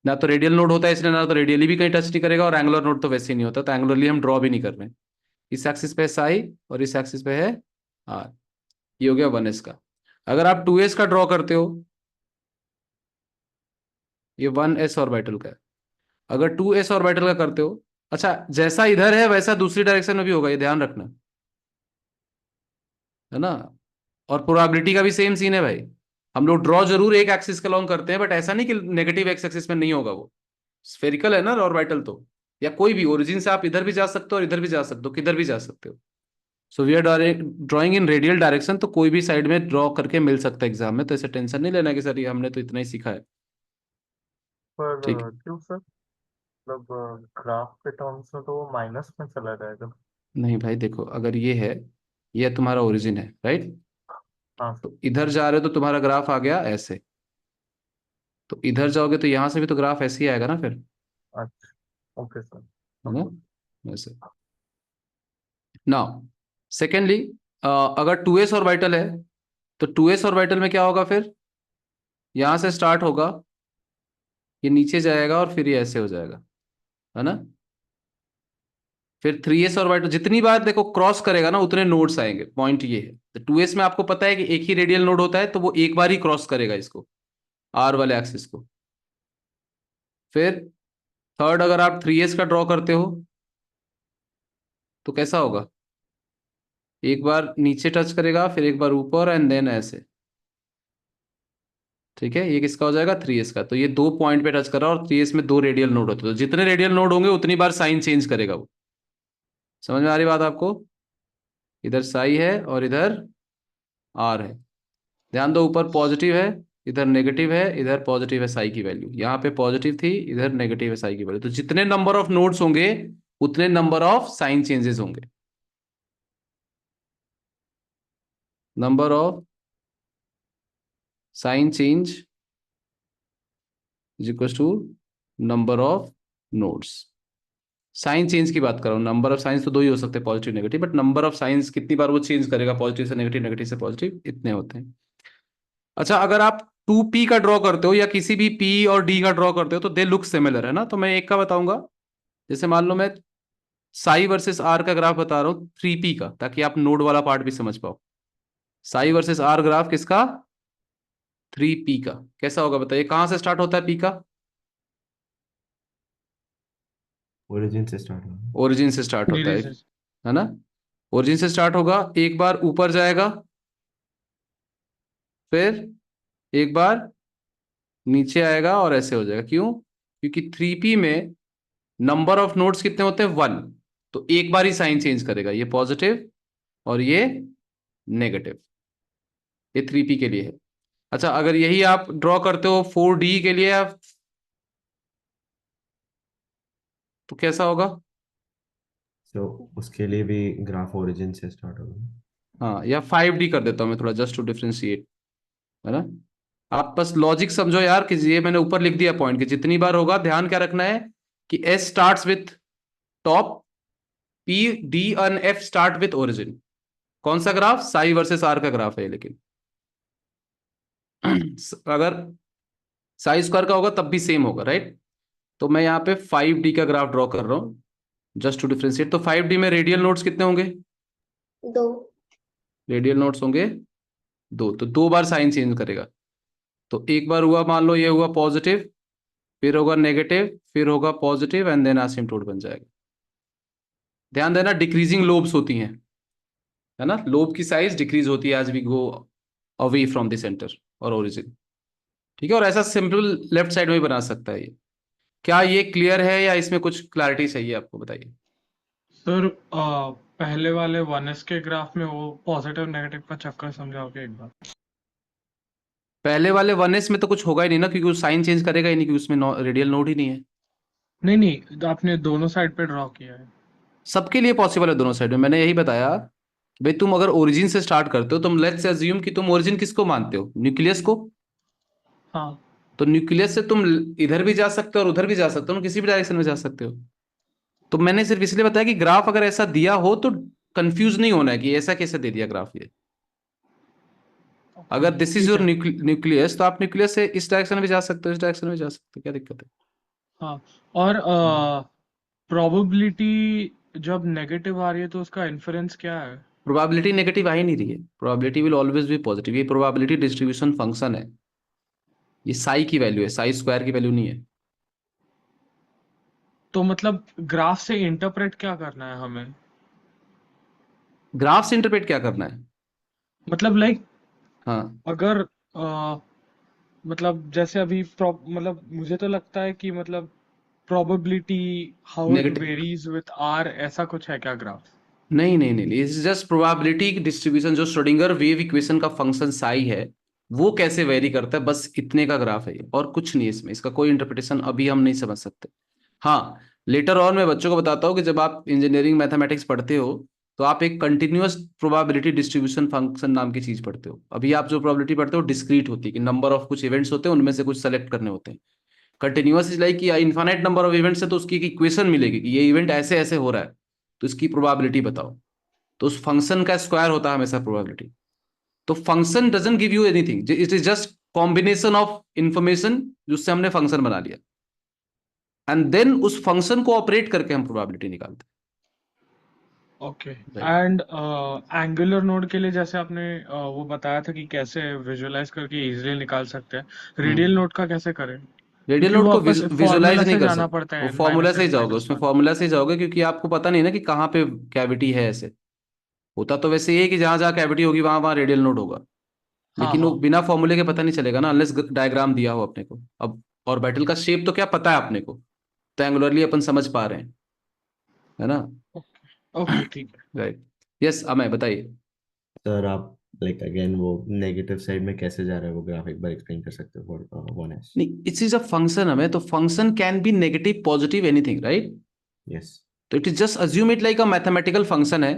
ना तो रेडियल नोड होता है इसलिए ना तो रेडियली भी कहीं टच नहीं करेगा, और एंगुलर नोड तो वैसे ही नहीं होता, तो एंगुलरली हम ड्रॉ भी नहीं कर रहे हैं। इस एक्सिस पे है साई और इस एक्सिस पे है आर, ये हो गया 1s का। अगर आप 2s का ड्रॉ करते हो, ये 1s ऑर्बिटल का है, अगर 2s ऑर्बिटल का करते हो, अच्छा जैसा इधर है वैसा दूसरी डायरेक्शन में भी होगा, ये ध्यान रखना, है ना। और प्रोबेबिलिटी का भी सेम सीन है भाई, हम लोग ड्रॉ जरूर एक एक्सिस के लॉन्ग करते हैं, बट ऐसा नहीं कि नेगेटिव एक्स एक्सिस में नहीं होगा वो, स्फेरिकल है ना ऑर्बिटल तो, या कोई भी ओरिजिन से आप इधर भी जा सकते हो और इधर भी जा सकते हो, किधर भी जा सकते हो। So we are drawing in radial direction, तो कोई भी साइड में ड्रॉ करके मिल सकता है एग्जाम में, तो ऐसे टेंशन नहीं लेना कि सर ये हमने तो इतना ही सीखा है। पर ठीक। क्यों सर, मतलब ग्राफ के टर्म्स में तो वो माइनस में चला जाएगा। नहीं भाई देखो, अगर ये तुम्हारा ओरिजिन है, राइट? हाँ सर। तो इधर जा रहे हो तो तुम्हारा ग्राफ आ गया ऐसे, तो इधर जाओगे तो यहाँ से भी तो ग्राफ ऐसे ही आएगा ना फिर, अच्छा, ओके सर, है ना? वैसे। नाउ सेकेंडली, अगर 2s ऑर्बिटल है तो 2s ऑर्बिटल में क्या होगा फिर? यहाँ से स्टार्ट होगा, ये नीचे जाएगा और फिर ये ऐसे हो जाएगा, है ना? फिर 3s ऑर्बिटल जितनी बार देखो क्रॉस करेगा ना उतने नोड्स आएंगे, पॉइंट ये है। तो 2s में आपको पता है कि एक ही रेडियल नोड होता है, तो वो एक बार ही क्रॉस करेगा इसको, आर वाले एक्सिस को। फिर थर्ड, अगर आप 3s का ड्रॉ करते हो तो कैसा होगा? एक बार नीचे टच करेगा, फिर एक बार ऊपर, एंड देन ऐसे। ठीक है, ये किसका हो जाएगा? 3s का। तो ये 2 पॉइंट पे टच कर रहा है और 3s में 2 रेडियल नोड होते हैं, तो जितने रेडियल नोड होंगे उतनी बार साइन चेंज करेगा वो। समझ में आ रही बात आपको? इधर साई है और इधर आर है। ध्यान दो, ऊपर पॉजिटिव है, इधर नेगेटिव है, इधर पॉजिटिव है साई की वैल्यू, यहाँ पे पॉजिटिव थी, इधर नेगेटिव है साई की वैल्यू। तो जितने नंबर ऑफ नोड्स होंगे उतने नंबर ऑफ साइन चेंजेस होंगे। Number of sign change is equal to number of nodes. Sign change की बात कर रहा हूँ, नंबर ऑफ साइंस तो 2 ही हो सकते हैं, positive negative, but number of science कितनी बार वो चेंज करेगा, पॉजिटिव से नेगेटिव, नेगेटिव से पॉजिटिव, इतने होते हैं। अच्छा, अगर आप 2p का ड्रॉ करते हो या किसी भी p और d का ड्रॉ करते हो तो दे लुक सिमिलर, है ना? तो मैं एक का बताऊंगा, जैसे मान लो मैं साई वर्सेस आर का ग्राफ बता रहा हूँ 3p का, ताकि आप नोड वाला पार्ट भी समझ पाओ। साई वर्सेस आर ग्राफ किसका? 3p का। कैसा होगा बताइए, कहां से स्टार्ट होता है p का? ओरिजिन से स्टार्ट होगा। ओरिजिन से स्टार्ट होता मेरे से है ना? ओरिजिन से स्टार्ट होगा, एक बार ऊपर जाएगा, फिर एक बार नीचे आएगा और ऐसे हो जाएगा। क्यों? क्योंकि 3p में नंबर ऑफ नोड्स कितने होते हैं? 1। तो एक बार ही साइन चेंज करेगा, ये पॉजिटिव और ये नेगेटिव। ये 3p के लिए है। अच्छा, अगर यही आप ड्रॉ करते हो 4d के लिए आप, तो कैसा होगा? तो उसके लिए भी ग्राफ ओरिजिन से स्टार्ट होगा। हाँ, या 5d कर देता हूं मैं थोड़ा, जस्ट टू डिफ्रेंशिएट, है ना? आप बस लॉजिक समझो यार, कि ये मैंने ऊपर लिख दिया पॉइंट, कि जितनी बार होगा ध्यान क्या रखना है कि s starts with top, p d and f start with origin. कौन सा ग्राफ? साई वर्सेस आर का ग्राफ है, लेकिन अगर साई स्क्वायर का होगा तब भी सेम होगा, राइट? तो मैं यहाँ पे 5d का ग्राफ ड्रॉ कर रहा हूँ जस्ट टू डिफ्रेंशिएट। तो 5d में रेडियल नोड्स कितने होंगे? 2 रेडियल नोड्स होंगे 2, तो 2 बार साइन चेंज करेगा। तो एक बार हुआ, मान लो ये हुआ पॉजिटिव, फिर होगा नेगेटिव, फिर होगा पॉजिटिव, एंड देन एसिम्प्टोट बन जाएगा। ध्यान देना, डिक्रीजिंग लोब्स होती हैं, है ना? लोब की साइज डिक्रीज होती है as we go away from the centre और ओरिजिन। ठीक है, और ऐसा सिंपल लेफ्ट साइड में भी बना सकता है ये। क्या ये क्लियर है या इसमें कुछ क्लैरिटी चाहिए आपको? बताइए। सर पहले वाले 1s के ग्राफ में वो पॉजिटिव नेगेटिव का चक्कर समझाओगे एक बार? पहले वाले 1s में तो कुछ होगा ही नहीं ना, क्योंकि वो साइन चेंज करेगा ही नहीं, क्योंकि उसमें रेडियल नोड ही नहीं है। नहीं नहीं, आपने दोनों साइड पे ड्रॉ किया है। सबके लिए पॉसिबल है दोनों साइड में, मैंने यही बताया। भाई तुम अगर ओरिजिन से स्टार्ट करते हो, तुम लेट्स अज्यूम कि तुम ओरिजिन किसको मानते हो? न्यूक्लियस को। हाँ। तो न्यूक्लियस से तुम इधर भी जा सकते हो और उधर भी जा सकते हो, तुम किसी भी डायरेक्शन में जा सकते हो। तो मैंने सिर्फ इसलिए बताया कि ग्राफ अगर ऐसा दिया हो तो कंफ्यूज नहीं होना है कि ऐसा कैसे दे दिया ग्राफ ये। अगर दिस इज ठीक योर है। न्यूक्लियस, तो आप न्यूक्लियस से इस डायरेक्शन में जा सकते हो, इस डायरेक्शन में जा सकते हो, क्या दिक्कत है? हाँ, और प्रोबेबिलिटी जब नेगेटिव आ रही है तो उसका इन्फरेंस क्या है? प्रोबेबिलिटी नेगेटिव आ ही नहीं रही है, probability will always B positive. ये प्रोबेबिलिटी डिस्ट्रीब्यूशन फंक्शन है, ये साई की वैल्यू है, साई स्क्वायर की वैल्यू नहीं है। तो मतलब ग्राफ से इंटरप्रेट क्या करना है हमें? ग्राफ से इंटरप्रेट क्या करना है? मतलब लाइक हाँ, अगर मतलब जैसे अभी मतलब मुझे तो लगता है कि मतलब probability, how it negative varies with R, ऐसा कुछ है क्या ग्राफ? नहीं नहीं नहीं नहीं, इट्स जस्ट प्रोबेबिलिटी डिस्ट्रीब्यूशन। जो श्रोडिंगर वेव इक्वेशन का फंक्शन साई है वो कैसे वेरी करता है, बस इतने का ग्राफ है ये, और कुछ नहीं है इसमें। इसका कोई इंटरप्रिटेशन अभी हम नहीं समझ सकते। हाँ, लेटर ऑन मैं बच्चों को बताता हूँ कि जब आप इंजीनियरिंग मैथमेटिक्स पढ़ते हो तो आप एक कंटिन्यूअस प्रोबेबिलिटी डिस्ट्रीब्यूशन फंक्शन नाम की चीज पढ़ते हो। अभी आप जो प्रोबेबिलिटी पढ़ते हो डिस्क्रीट होती है कि नंबर ऑफ कुछ इवेंट्स होते हैं, उनमें से कुछ सेलेक्ट करने होते हैं। कंटिन्यूअस इज लाइक कि इनफाइनाइट नंबर ऑफ इवेंट्स है, तो उसकी एक इक्वेशन मिलेगी कि ये इवेंट ऐसे ऐसे हो रहा है, तो इसकी प्रोबेबिलिटी बताओ। तो उस फंक्शन का स्क्वायर होता है हमेशा प्रोबेबिलिटी। तो function doesn't give you anything, it is just combination of information जिससे हमने फंक्शन बना लिया, एंड देन उस फंक्शन को ऑपरेट करके हम प्रोबेबिलिटी निकालते ओके। हैं। राइट। एंड एंगुलर नोड के लिए जैसे आपने वो बताया था कि कैसे विजुअलाइज करके इजीली निकाल सकते हैं, रेडियल नोड का कैसे करें? रेडियल क्योंकि नोड वो को वापस विजुअलाइज फॉर्मूला नहीं से कर जाना सकते, पड़ता वो है, फॉर्मूला से ही n जाओगे, - उसमें n-1। फॉर्मूला से ही जाओगे, क्योंकि आपको पता नहीं ना कि कहाँ पे कैविटी है। ऐसे होता तो वैसे ये है कि जहां जहां कैविटी होगी वहां वहां रेडियल नोड होगा, हाँ लेकिन वो हाँ। बिना फॉर्मूले के पता नहीं चलेगा ना, अनलेस डायग्राम दिया हो अपने को। अब ऑर्बिटल का शेप तो क्या पता है अपने को, तो एंगुलरली अपन समझ पा रहे हैं, है ना। ओके ठीक है। राइट। यस, अमय बताइए। सर आप लाइक अगेन वो नेगेटिव साइड में कैसे जा रहा है वो ग्राफ एक बार एक्सप्लेन कर सकते हो फॉर वन एस? नहीं, इट्स इज अ फंक्शन हमें, तो function can be negative positive anything, right. Yes. तो it is just assume it like a mathematical function है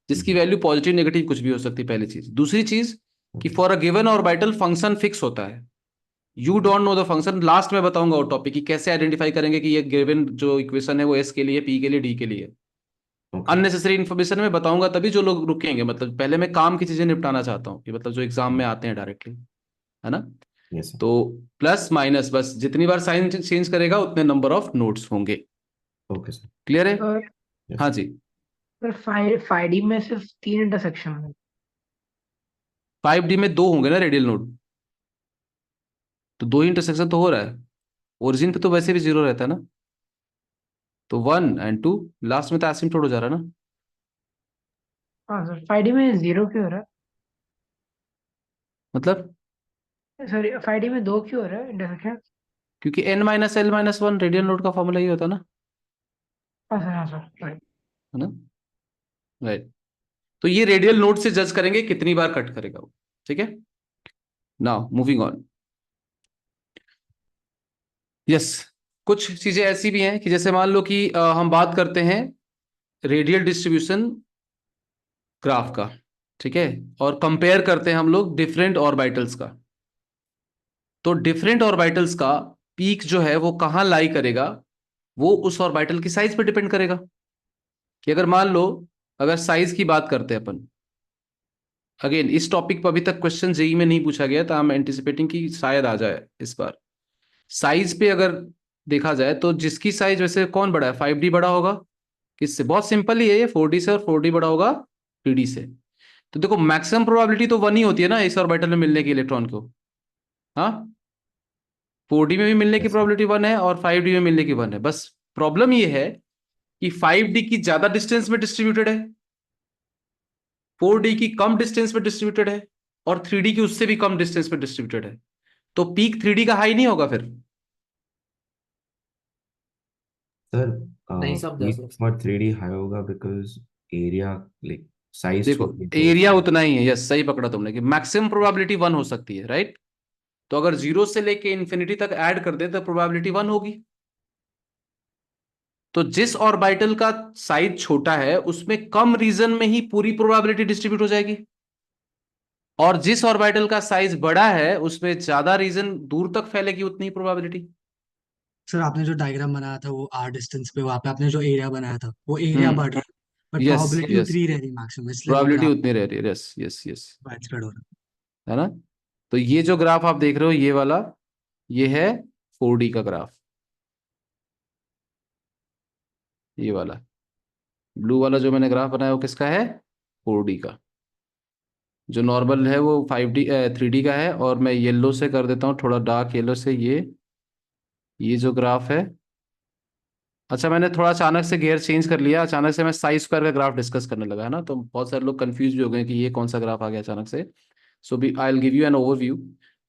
जिसकी वैल्यू पॉजिटिव नेगेटिव कुछ भी हो सकती है, पहली चीज। दूसरी चीज कि for a given orbital function fix होता है। You don't know the function, last में बताऊंगा वो टॉपिक कि कैसे आइडेंटिफाई करेंगे कि ये गिवन जो इक्वेशन है वो एस के लिए, पी के लिए, डी के लिए। अननेसेसरी इन्फॉर्मेशन में बताऊंगा तभी जो लोग रुकेंगे, मतलब पहले मैं काम की चीजें निपटाना चाहता हूँ कि मतलब जो एग्जाम में आते हैं डायरेक्टली, है ना। Yes sir. तो प्लस माइनस, बस जितनी बार साइन चेंज करेगा उतने नंबर ऑफ नोट्स होंगे। Okay sir. क्लियर है। सर यस हाँ सर। जी। सर 5D में सिर्फ 3 इंटरसेक्शन है। 5D में 2 होंगे ना रेडियल नोड, तो 2 ही इंटरसेक्शन तो हो रहा है। ओरिजिन पे तो वैसे भी 0 रहता है ना, तो 1 और 2, लास्ट में तो एसिम्प्टोट हो जा रहा है ना। हाँ सर, 5D में 0 क्यों हो रहा मतलब है? सॉरी, 5D में 2 क्यों हो रहा है इंटरसेक्शन? क्योंकि n-l-1 रेडियल नोड का फॉर्मूला ही होता है ना, हाँ सर, राइट। है ना। राइट। तो ये रेडियल नोड से जज करेंगे कितनी बार कट करेगा वो, ठीक है। Now moving on. यस, कुछ चीजें ऐसी भी हैं कि जैसे मान लो कि हम बात करते हैं रेडियल डिस्ट्रीब्यूशन ग्राफ का, ठीक है, और कंपेयर करते हैं हम लोग डिफरेंट ऑर्बिटल्स का। तो डिफरेंट ऑर्बिटल्स का पीक जो है वो कहाँ लाई करेगा, वो उस ऑर्बिटल की साइज पे डिपेंड करेगा। कि अगर मान लो, अगर साइज की बात करते हैं अपन, अगेन इस टॉपिक पर अभी तक क्वेश्चन जेई में नहीं पूछा गया, तो आई एम एंटिसिपेटिंग कि शायद आ जाए इस बार। साइज पे अगर देखा जाए तो जिसकी साइज, वैसे कौन बड़ा है, 5D बड़ा होगा किससे, बहुत सिंपल ही है ये, 4D से, और 4D बड़ा होगा 3D से। तो देखो मैक्सिमम प्रोबेबिलिटी तो 1 ही होती है ना इस ऑर्बिटल में मिलने की इलेक्ट्रॉन को। हाँ, 4D में भी मिलने की यस सर। प्रोबेबिलिटी 1 है और 5D में मिलने की 1 है। बस प्रॉब्लम ये है कि 5D की ज्यादा डिस्टेंस में डिस्ट्रीब्यूटेड है, 4D की कम डिस्टेंस पे डिस्ट्रीब्यूटेड है, और 3D की उससे भी कम डिस्टेंस पे डिस्ट्रीब्यूटेड है। तो पीक 3D का हाई नहीं होगा फिर। सर नहीं समझा peak sir. For 3D high होगा बिकॉज एरिया लाइक साइज देखो छोटी है तो एरिया उतना ही है, यस सही पकड़ा तुमने, कि मैक्सिमम प्रोबेबिलिटी 1 हो सकती है, राइट। तो अगर 0 से लेके इन्फिनिटी तक ऐड कर दे तो प्रोबेबिलिटी 1 होगी। तो जिस ऑर्बिटल का साइज छोटा है उसमें कम रीजन में ही पूरी प्रोबेबिलिटी डिस्ट्रीब्यूट हो जाएगी, और जिस ऑर्बिटल का साइज बड़ा है उसमें ज्यादा रीजन दूर तक फैलेगी उतनी प्रोबेबिलिटी। सर आपने जो डायग्राम बनाया था वो आर डिस्टेंस पे, वहां पे आपने जो एरिया बनाया था वो एरिया बढ़ हम्म। रहा है, बट यस प्रोबेबिलिटी यस, उतनी ही रह रही मैक्सिमम, इसलिए वो प्रोबेबिलिटी ग्राफ उतनी रह रही है, yes yes yes, wide spread हो रहा है ना। तो ये जो ग्राफ आप देख रहे हो ये वाला, ये है 4D का ग्राफ। ये वाला ब्लू वाला जो मैंने ग्राफ बनाया वो किसका है, 4D का। जो नॉर्मल है वो 5D 3D का है, और मैं येलो से कर देता हूँ, थोड़ा डार्क येलो से, ये जो ग्राफ है। अच्छा, मैंने थोड़ा अचानक से गियर चेंज कर लिया, अचानक से मैं साई स्क्वायर का ग्राफ डिस्कस करने लगा, है ना, तो बहुत सारे लोग कंफ्यूज भी हो गए कि ये कौन सा ग्राफ आ गया अचानक से। So be I will give you an overview.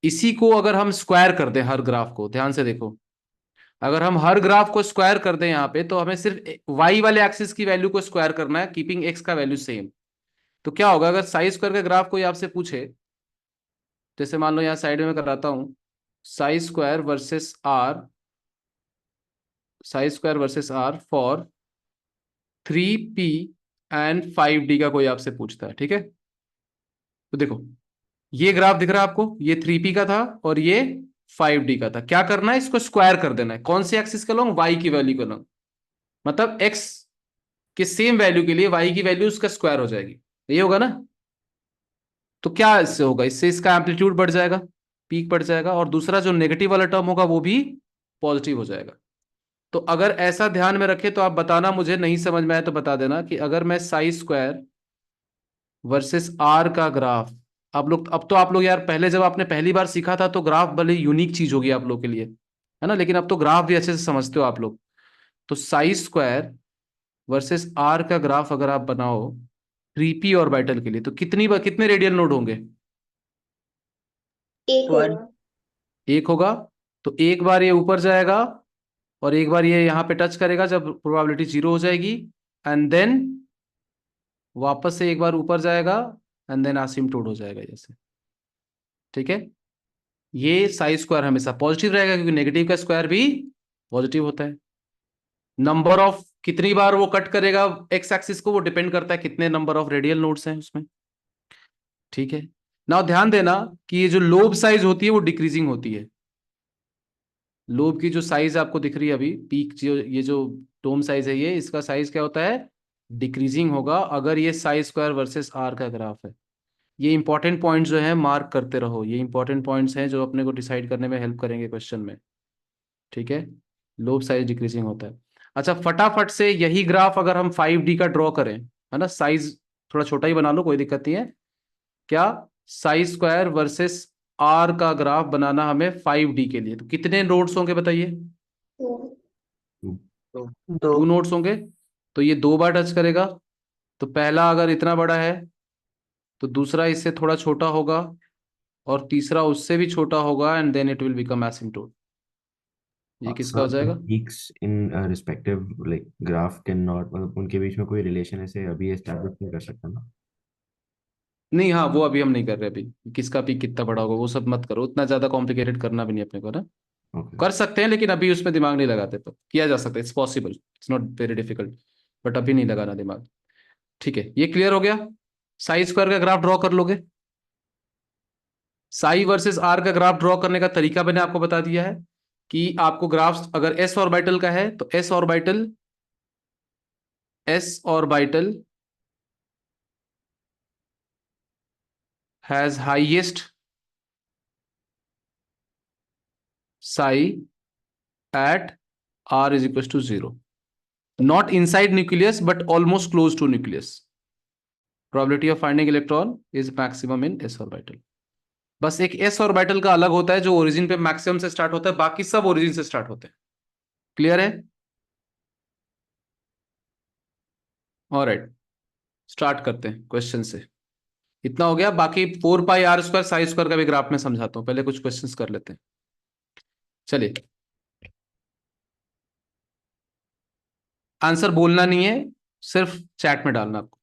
इसी को अगर हम स्क्वायर कर दें, हर ग्राफ को ध्यान से देखो, अगर हम हर ग्राफ को स्क्वायर कर दें यहाँ पे, तो हमें सिर्फ वाई वाले एक्सिस की वैल्यू को स्क्वायर करना है, कीपिंग एक्स का वैल्यू सेम। तो क्या होगा अगर साई स्क्वायर का ग्राफ कोई आपसे पूछे, जैसे मान लो यहाँ साइड में मैं कराता हूँ, psi square versus r, psi square versus r for 3p and 5d का कोई आपसे पूछता है, ठीक है। तो देखो ये ग्राफ दिख रहा है आपको, ये 3p का था और ये 5d का था। क्या करना है, इसको स्क्वायर कर देना है। कौन से एक्सिस के लॉन्ग, y की वैल्यू के लॉन्ग, मतलब x के सेम वैल्यू के लिए y की वैल्यू उसका स्क्वायर हो जाएगी, ये होगा ना। तो क्या इससे होगा, इससे इसका एम्पलीट्यूड बढ़ जाएगा, पीक बढ़ जाएगा, और दूसरा जो नेगेटिव वाला टर्म होगा वो भी पॉजिटिव हो जाएगा। तो अगर ऐसा ध्यान में रखे तो आप बताना, मुझे नहीं समझ में आया तो बता देना, कि अगर मैं साई स्क्वायर वर्सेस आर का ग्राफ, आप लोग अब तो आप लोग यार, पहले जब आपने पहली बार सीखा था तो ग्राफ भले यूनिक चीज होगी आप लोग के लिए, है ना, लेकिन अब तो ग्राफ भी अच्छे से समझते हो आप लोग। तो साई स्क्वायर वर्सेस आर का ग्राफ अगर आप बनाओ 3p ऑर्बिटल के लिए, तो कितने रेडियल नोड होंगे, एक वन। होगा। एक होगा। तो एक बार ये ऊपर जाएगा और एक बार ये यहाँ पे टच करेगा जब प्रोबेबिलिटी 0 हो जाएगी, एंड देन वापस से एक बार ऊपर जाएगा, एंड देन आसिम्प्टोट हो जाएगा जैसे, ठीक है। ये साई स्क्वायर हमेशा पॉजिटिव रहेगा, क्योंकि नेगेटिव का स्क्वायर भी पॉजिटिव होता है। नंबर ऑफ कितनी बार वो कट करेगा एक्स एक्सिस को, वो डिपेंड करता है कितने नंबर ऑफ रेडियल नोड्स हैं उसमें, ठीक है। नाउ ध्यान देना कि ये जो लोब साइज होती है वो डिक्रीजिंग होती है। लोब की जो साइज आपको दिख रही है अभी, पीक जो ये जो डोम साइज है, ये इसका साइज क्या होता है, डिक्रीजिंग होगा, अगर ये साई स्क्वायर वर्सेस आर का ग्राफ है। ये इंपॉर्टेंट पॉइंट्स जो है मार्क करते रहो, ये इंपॉर्टेंट पॉइंट्स हैं जो अपने को डिसाइड करने में हेल्प करेंगे क्वेश्चन में, ठीक है। लोब साइज डिक्रीजिंग होता है। अच्छा फटाफट से यही ग्राफ अगर हम 5d का ड्रॉ करें, है ना, साइज थोड़ा छोटा ही बना लो, कोई दिक्कत नहीं है। क्या, साई स्क्वायर वर्सेस आर का ग्राफ बनाना हमें 5d के लिए, तो कितने नोड्स होंगे बताइए, two, दो। 2 नोड्स होंगे। तो ये 2 बार टच करेगा, तो पहला अगर इतना बड़ा है तो दूसरा इससे थोड़ा छोटा होगा, और तीसरा उससे भी छोटा होगा, and then it will become asymptote. ये किसका हो सर जाएगा, peaks in respective like graph cannot, मतलब उनके बीच में कोई रिलेशन ऐसे अभी एस्टैब्लिश नहीं कर सकता ना। नहीं हाँ वो अभी हम नहीं कर रहे, अभी किसका पीक कितना बड़ा होगा वो सब मत करो, उतना ज्यादा कॉम्प्लिकेटेड करना भी नहीं अपने को ना। ओके। कर सकते हैं लेकिन अभी उसमें दिमाग नहीं लगाते, पर किया जा सकता है, it's possible, it's not very difficult, but अभी नहीं लगाना दिमाग, ठीक है। ये क्लियर हो गया, साई स्क्वायर का ग्राफ ड्रॉ कर लोगे। साई वर्सेस आर का ग्राफ ड्रॉ करने का तरीका मैंने आपको बता दिया है, कि आपको ग्राफ अगर एस ऑर्बिटल का है तो s orbital has highest psi at r is equals to 0, not inside nucleus but almost close to nucleus. Probability of finding electron is maximum in s orbital. बस एक s ऑर्बिटल का अलग होता है जो ओरिजिन पे मैक्सिमम से स्टार्ट होता है, बाकी सब ओरिजिन से स्टार्ट होते हैं। क्लियर है, ऑलराइट, स्टार्ट करते हैं क्वेश्चन से। इतना हो गया, बाकी 4πr² साई स्क्वायर का भी ग्राफ में समझाता हूं, पहले कुछ क्वेश्चंस कर लेते हैं। चलिए, आंसर बोलना नहीं है, सिर्फ चैट में डालना आपको।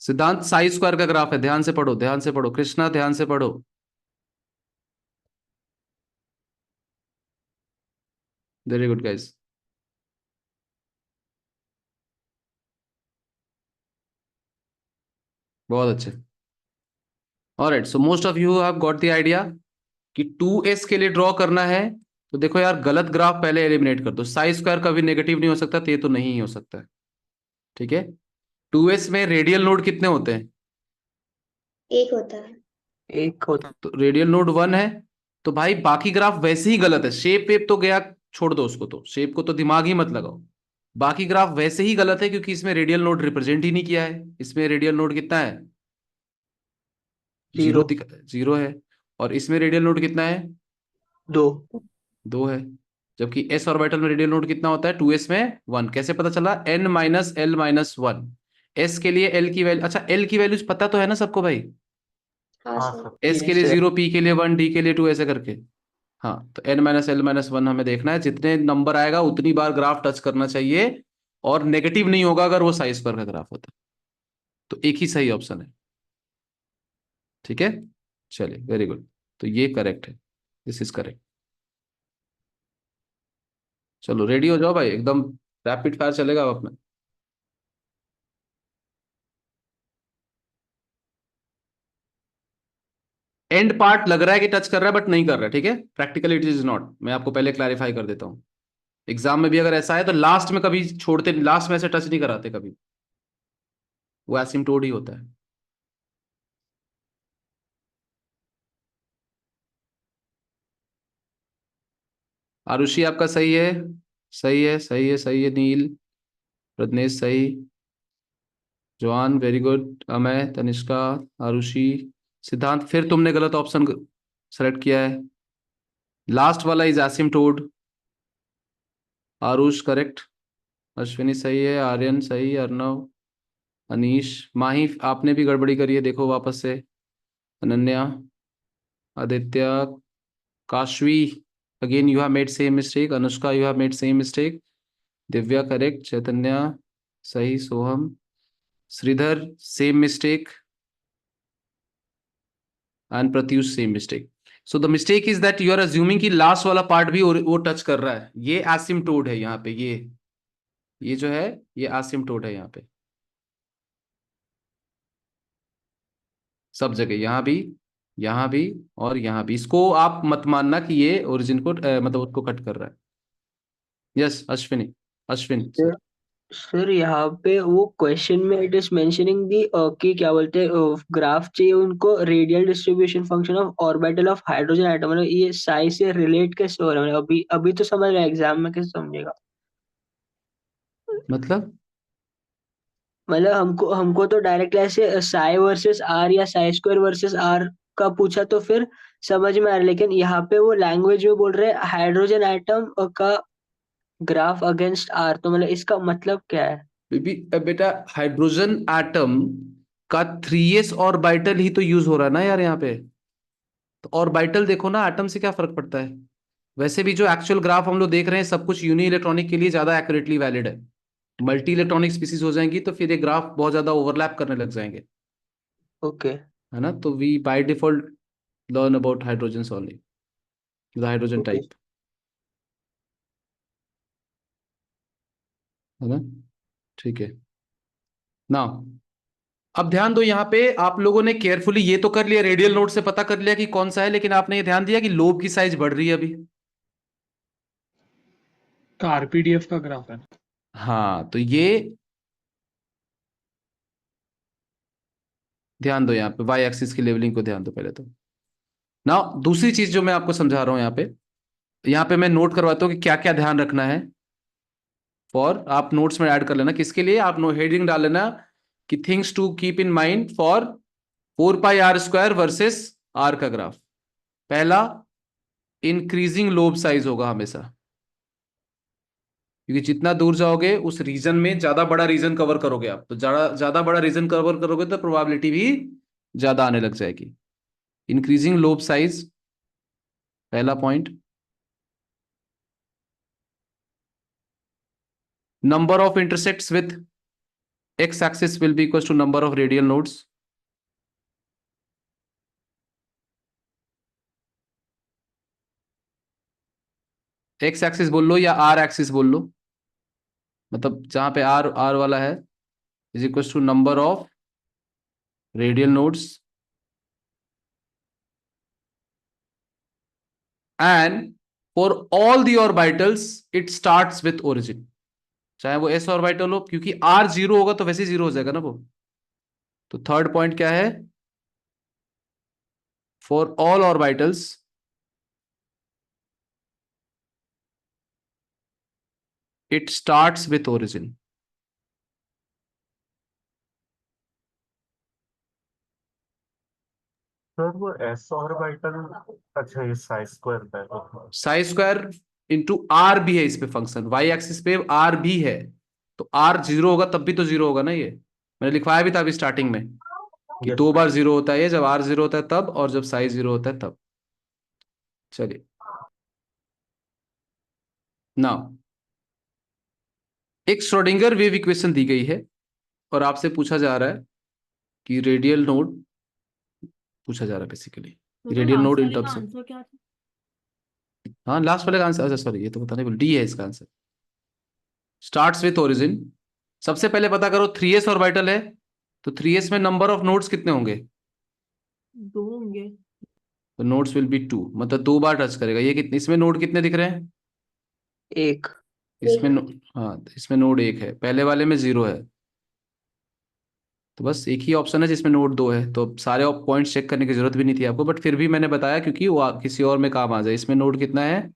सिद्धांत साई स्क्वायर का ग्राफ है, ध्यान से पढ़ो, ध्यान से पढ़ो, कृष्णा ध्यान से पढ़ो। वेरी गुड गाइस, बहुत अच्छे। Alright, so most of you have got the idea कि 2s के लिए ड्रॉ करना है। तो देखो यार, गलत ग्राफ पहले एलिमिनेट कर दो, साई स्क्वायर कभी नेगेटिव नहीं हो सकता, तो ये तो नहीं हो सकता है, ठीक है। 2s में रेडियल नोड कितने होते हैं, एक होता है। एक होता। तो रेडियल नोड 1 है। तो भाई बाकी ग्राफ वैसे ही गलत है, शेप वेप तो गया, छोड़ दो उसको, तो शेप को तो दिमाग ही मत लगाओ। बाकी ग्राफ वैसे ही गलत है क्योंकि इसमें रेडियल नोड रिप्रेजेंट ही नहीं किया है। इसमें रेडियल नोड कितना है, जीरो। 0 है, और इसमें रेडियल नोड कितना है, दो। 2 है। जबकि s ऑर्बिटल में रेडियल नोड कितना होता है, 2s में 1। कैसे पता चला, n minus l minus 1। s के लिए l की वैल्यू, अच्छा l की वैल्यूज पता तो है ना सबको भाई, हाँ हाँ सर। सर। s के लिए 0, p के लिए 1, d के लिए 2, ऐसे करके। हाँ, तो n माइनस l माइनस 1 हमें देखना है, जितने नंबर आएगा उतनी बार ग्राफ टच करना चाहिए, और नेगेटिव नहीं होगा अगर वो साई स्क्वायर का ग्राफ होता है। तो एक ही सही ऑप्शन है, ठीक है। चलिए, वेरी गुड, तो ये करेक्ट है, दिस इज करेक्ट। चलो रेडी हो जाओ भाई, एकदम रैपिड फायर चलेगा अब अपना। एंड पार्ट लग रहा है कि टच कर रहा है, बट नहीं कर रहा है, ठीक है। प्रैक्टिकली इट इज नॉट, मैं आपको पहले क्लैरिफाई कर देता हूँ। एग्जाम में भी अगर ऐसा है तो लास्ट में कभी छोड़ते, लास्ट में ऐसे टच नहीं कराते कभी, वो एसिम्प्टोट ही होता है। आरुषि आपका सही है, सही है, सही है, सही है। नील, प्रज्ञेश सही, John very good, Amay, Tanishka, Arushi, Siddhant, फिर तुमने गलत ऑप्शन सेलेक्ट किया है। लास्ट वाला is asymptote. Aarush correct, Ashwini सही है, आर्यन सही, अर्णव, अनीश, माही आपने भी गड़बड़ी करी है, देखो वापस से। Ananya, Aditya, Kashvi, again you have made same mistake. Anushka, you have made same mistake. Divya correct, Chaitanya सही, Soham, Shridhar same mistake, and Pratyush same mistake. So the mistake is that you are assuming कि लास्ट वाला पार्ट भी वो टच कर रहा है, ये एसिम्प्टोट है यहाँ पे, ये जो है ये एसिम्प्टोट है यहाँ पे, सब जगह, यहाँ भी और यहाँ भी। इसको आप मत मानना कि ये ओरिजिन को मतलब उसको कट कर रहा है। Yes Ashwini, Ashwin sir sir. Sir यहाँ पे वो क्वेश्चन में इट इज मेंशनिंग दी कि क्या बोलते हैं ग्राफ चाहिए उनको radial distribution function of orbital of hydrogen atom, मतलब ये साई से रिलेट कैसे हो रहा है, मतलब अभी अभी तो समझ रहा है, एग्जाम में कैसे समझेगा। मतलब मतलब हमको हमको तो डायरेक्ट ऐसे साई वर्सेस आर या साई स्क्वायर वर्सेस आर का पूछा तो फिर समझ में आ रहा है, लेकिन यहाँ पे वो लैंग्वेज में बोल रहे हैं हाइड्रोजन एटम का ग्राफ अगेंस्ट आर, तो मतलब इसका मतलब क्या है। बेटा हाइड्रोजन एटम का 3s ऑर्बिटल ही तो यूज हो रहा है ना यार यहाँ पे। तो ऑर्बिटल देखो ना, एटम से क्या फर्क पड़ता है। वैसे भी जो एक्चुअल ग्राफ हम लोग देख रहे हैं सब कुछ यूनी इलेक्ट्रॉनिक के लिए ज्यादा एक्यूरेटली वैलिड है। मल्टी इलेक्ट्रॉनिक स्पीसीज हो जाएंगी तो फिर ये ग्राफ बहुत ज्यादा ओवरलैप करने लग जाएंगे, ओके है ना। तो we by default learn about hydrogen only, the hydrogen okay type, है ना। ठीक है ना। अब ध्यान दो, यहाँ पे आप लोगों ने केयरफुली ये तो कर लिया, रेडियल नोड से पता कर लिया कि कौन सा है, लेकिन आपने ये ध्यान दिया कि लोब की साइज बढ़ रही है अभी। का आरपीडीएफ का ग्राफ है। हाँ, तो ये ध्यान दो, यहाँ पे वाई एक्सिस की लेवलिंग को ध्यान दो पहले तो। ना दूसरी चीज जो मैं आपको समझा रहा हूँ यहाँ पे मैं नोट करवाता हूँ कि क्या क्या ध्यान रखना है। फॉर आप नोट्स में ऐड कर लेना, किसके लिए आप नो हेडिंग डाल लेना कि things to keep in mind for 4πr² versus are का ग्राफ। पहला, इंक्रीजिंग लोब साइज होगा हमेशा, क्योंकि जितना दूर जाओगे उस रीजन में ज्यादा बड़ा रीजन कवर करोगे आप, तो ज्यादा ज्यादा बड़ा रीजन कवर करोगे तो प्रोबेबिलिटी भी ज्यादा आने लग जाएगी। इंक्रीजिंग लोब साइज, पहला point. Number of intersects with x axis will be equals to number of radial nodes. x axis बोल लो या r एक्सिस बोल लो, मतलब जहां पे r वाला है is equal to number of radial nodes and for all the orbitals it starts with origin, चाहे वो s ऑर्बिटल हो, क्योंकि r जीरो होगा तो वैसे जीरो हो जाएगा ना वो। तो थर्ड पॉइंट क्या है, for all orbitals it starts with origin. Sir वो एस ऑर्बिटल, अच्छा ये साई स्क्वायर का है। साई स्क्वायर इंटू आर भी है इस पे फंक्शन, वाई एक्सिस पे आर भी है, तो आर जीरो होगा तब भी तो जीरो होगा ना। ये मैंने लिखवाया भी था अभी स्टार्टिंग में कि यस 2 सर। बार जीरो होता है ये, जब आर जीरो होता है तब, और जब साई जीरो होता है तब। चलिए नाउ एक श्रोडिंगर वेव इक्वेशन दी गई है और आपसे पूछा जा रहा है कि रेडियल नोड पूछा जा रहा है बेसिकली, तो रेडियल लास्ट नोड इन वाले का टर्म्स ऑफ, आंसर क्या था? हाँ लास्ट वाले का आंसर, अच्छा सॉरी ये तो पता नहीं बोल, डी है इसका आंसर। स्टार्ट्स विथ ओरिजिन, सबसे पहले पता करो 3s ऑर्बिटल है, तो 3s में नंबर ऑफ नोड्स कितने होंगे? 2 होंगे। तो नोड्स विल बी 2, मतलब 2 बार टच करेगा। ये कितने, इसमें नोड कितने दिख रहे हैं? एक। इसमें हाँ इसमें नोड 1 है, पहले वाले में 0 है, तो बस एक ही ऑप्शन है जिसमें नोड 2 है, तो सारे पॉइंट्स चेक करने की जरूरत भी नहीं थी आपको, बट फिर भी मैंने बताया क्योंकि वो किसी और में काम आ जाए। इसमें नोड कितना है?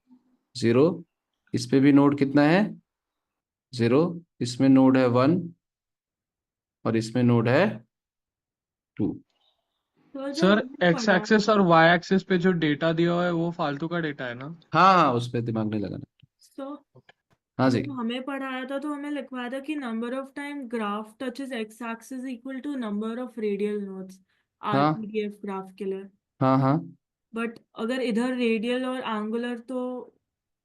0। इस पे भी नोड कितना है? 0। इसमें नोड है 1 और इसमें नोड है 2। तो जो सर हमने एक्स पढ़ा है, एक्सिस और वाई एक्सिस पे जो डेटा दिया हुआ है वो फालतू का डेटा है ना? हाँ हाँ उस पर दिमाग नहीं लगाना। तो हाँ जी, जो हमें पढ़ाया था तो हमें लिखवाया था कि number of time graph touches x axis equal to number of radial nodes हाँ आरपीडीएफ ग्राफ के लिए। हाँ हाँ, बट अगर इधर रेडियल और एंगुलर तो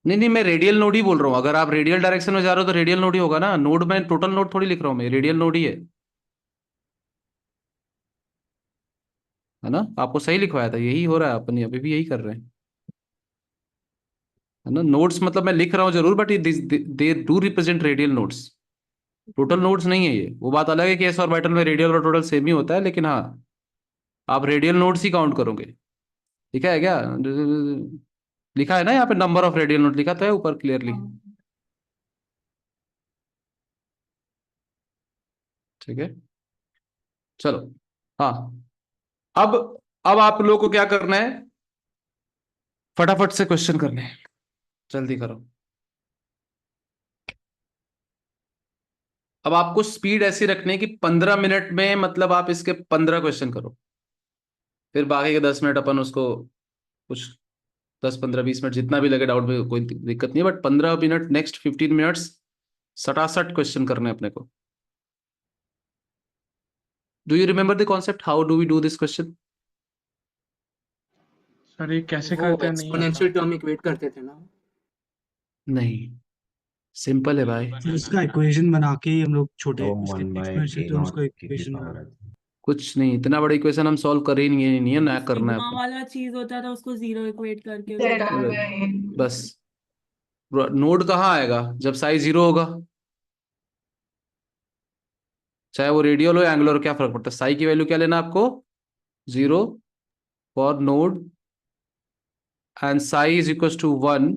नहीं नहीं मैं रेडियल नोड ही बोल रहा हूँ। अगर आप रेडियल डायरेक्शन में जा रहे हो तो रेडियल नोड ही होगा ना। नोड में टोटल नोड थोड़ी लिख रहा हूँ मैं, रेडियल नोड ही है ना। आपको सही लिखवाया था, यही हो रहा है, अपन अभी भी यही कर रहे हैं, है ना। नोड्स मतलब मैं लिख रहा हूँ जरूर, but they do represent radial nodes, total nodes नहीं है ये। वो बात अलग है कि एस ऑर्बिटल में रेडियल और टोटल सेम ही होता है, लेकिन हाँ आप रेडियल नोड्स ही काउंट करोगे। लिखा है क्या? लिखा है ना यहाँ पे, नंबर ऑफ रेडियल नोड लिखा तो है ऊपर क्लियरली। ठीक है, चलो। हाँ, अब अब आप लोगों को क्या करना है, फटाफट से क्वेश्चन करने हैं, जल्दी करो। अब आपको स्पीड ऐसी रखनी है कि 15 मिनट में मतलब आप इसके 15 क्वेश्चन करो, फिर बाकी के 10 मिनट अपन उसको कुछ 10 15 20 मिनट जितना भी लगे, डाउट में कोई दिक्कत नहीं है, बट 15 मिनट, नेक्स्ट 15 मिनट्स सटासट क्वेश्चन करने हैं अपने को। Do you remember the concept, how do we do this question? Sir ये कैसे वो करते हैं नहीं आता। एक्सपोनेंशियल टर्म इक्वेट करते थे ना, नहीं, सिंपल है भाई। फिर उसका इक्वेशन बना के ही हम लोग छोटे तो उसके 1/a एक्सपोनेंशियल टर्म्स नॉट को की इक्वेशन पावर बना। आती है। कुछ नहीं, इतना बड़ा इक्वेशन हम सॉल्व कर ही नहीं है नया करना है सिग्मा अपन। वाला चीज होता था उसको जीरो इक्वेट करके भी। बस नोड कहाँ आएगा जब साइज 0 होगा, चाहे वो रेडियल हो या एंगुलर हो, क्या फर्क पड़ता है? साई की वैल्यू क्या लेना आपको? 0 for node and psi is equal to 1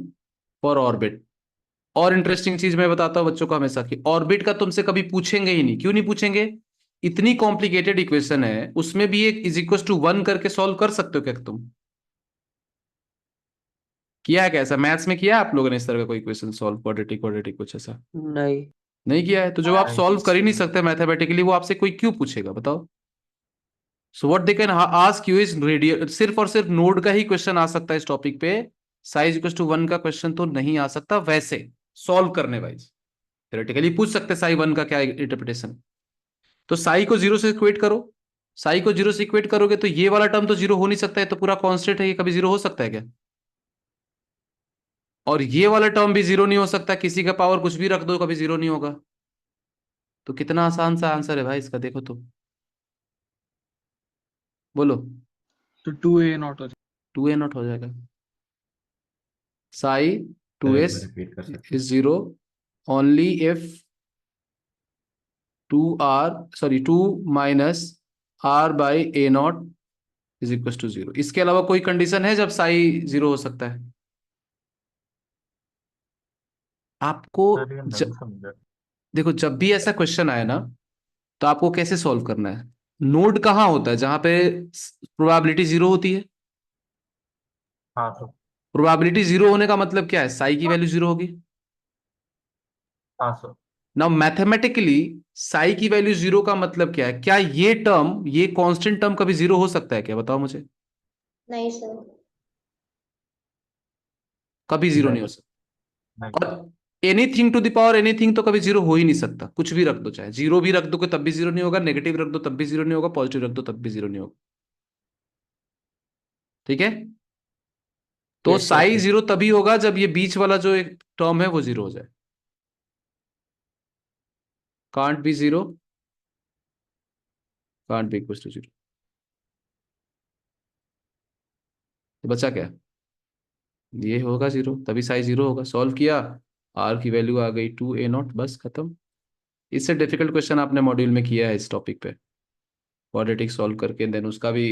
for orbit. और इंटरेस्टिंग चीज मैं बताता हूं बच्चों को हमेशा, कि ऑर्बिट का तुमसे कभी पूछेंगे ही नहीं। क्यों नहीं पूछेंगे? इतनी कॉम्प्लिकेटेड इक्वेशन है, उसमें भी एक इज इक्वल टू 1 करके सॉल्व कर सकते हो क्या तुम? किया है क्या ऐसा? मैथ्स में किया है आप लोगों ने इस तरह का कोई इक्वेशन सॉल्व, क्वाड्रेटिक क्वाड्रेटिक कुछ ऐसा? नहीं। नहीं किया है, तो जो आप नहीं सॉल्व कर ही नहीं सर। सकते मैथमेटिकली, वो आपसे कोई क्यों पूछेगा बताओ? So what they can ask you is radial, सिर्फ और सिर्फ नोड का ही क्वेश्चन आ सकता है इस टॉपिक पे। साइज इक्वल टू 1 का क्वेश्चन तो नहीं आ सकता वैसे सॉल्व करने वाइज। थ्योरेटिकली पूछ सकते साई 1 का क्या इंटरप्रिटेशन। तो साई को 0 से इक्वेट करो, साई को 0 से इक्वेट करोगे तो ये वाला टर्म तो 0 हो नहीं सकता है, तो पूरा कांस्टेंट है, ये कभी 0 हो सकता है क्या? और ये वाला टर्म भी 0 नहीं हो सकता, किसी का पावर कुछ भी रख दो कभी 0 नहीं होगा। तो कितना आसान सा आंसर है भाई इसका, देखो तो, बोलो। तो 2a नॉट हो 2a नॉट हो जाएगा। साई सर एक 2s बार रिपीट कर सकते is 0 only if 2r, sorry 2 minus r by a naught is equal to 0। इसके अलावा कोई कंडीशन है जब साई 0 हो सकता है? आपको सर ये नहीं समझा। देखो जब भी ऐसा क्वेश्चन आए ना, तो आपको कैसे सॉल्व करना है? नोड कहाँ होता है जहां पे प्रोबेबिलिटी 0 होती है? हाँ सर। प्रोबेबिलिटी 0 होने का मतलब क्या है? साई की वैल्यू 0 होगी। हाँ सर। नाउ मैथमेटिकली साई की वैल्यू 0 का मतलब क्या है? क्या ये टर्म, ये कांस्टेंट टर्म कभी 0 हो सकता है क्या? बताओ मुझे। नहीं सर। कभी 0 नहीं नहीं। हो सकता। नेगेटिव। और anything to the power anything तो कभी जीरो हो ही नहीं सकता, कुछ भी रख दो, चाहे जीरो भी रख दो तब भी जीरो नहीं होगा, नेगेटिव रख दो तब भी जीरो नहीं होगा, पॉजिटिव रख दो तब भी जीरो नहीं होगा। ठीक है, तो यस सर। साई जीरो तभी होगा जब ये बीच वाला जो एक टर्म है वो जीरो हो जाए। Can't be zero, can't be equal to zero. तो बचा क्या, ये होगा जीरो, तभी साई जीरो होगा। सॉल्व किया, आर की वैल्यू आ गई 2a0, बस खत्म। इससे डिफिकल्ट क्वेश्चन आपने मॉड्यूल में किया है इस टॉपिक पे, क्वाड्रेटिक सॉल्व करके देन उसका भी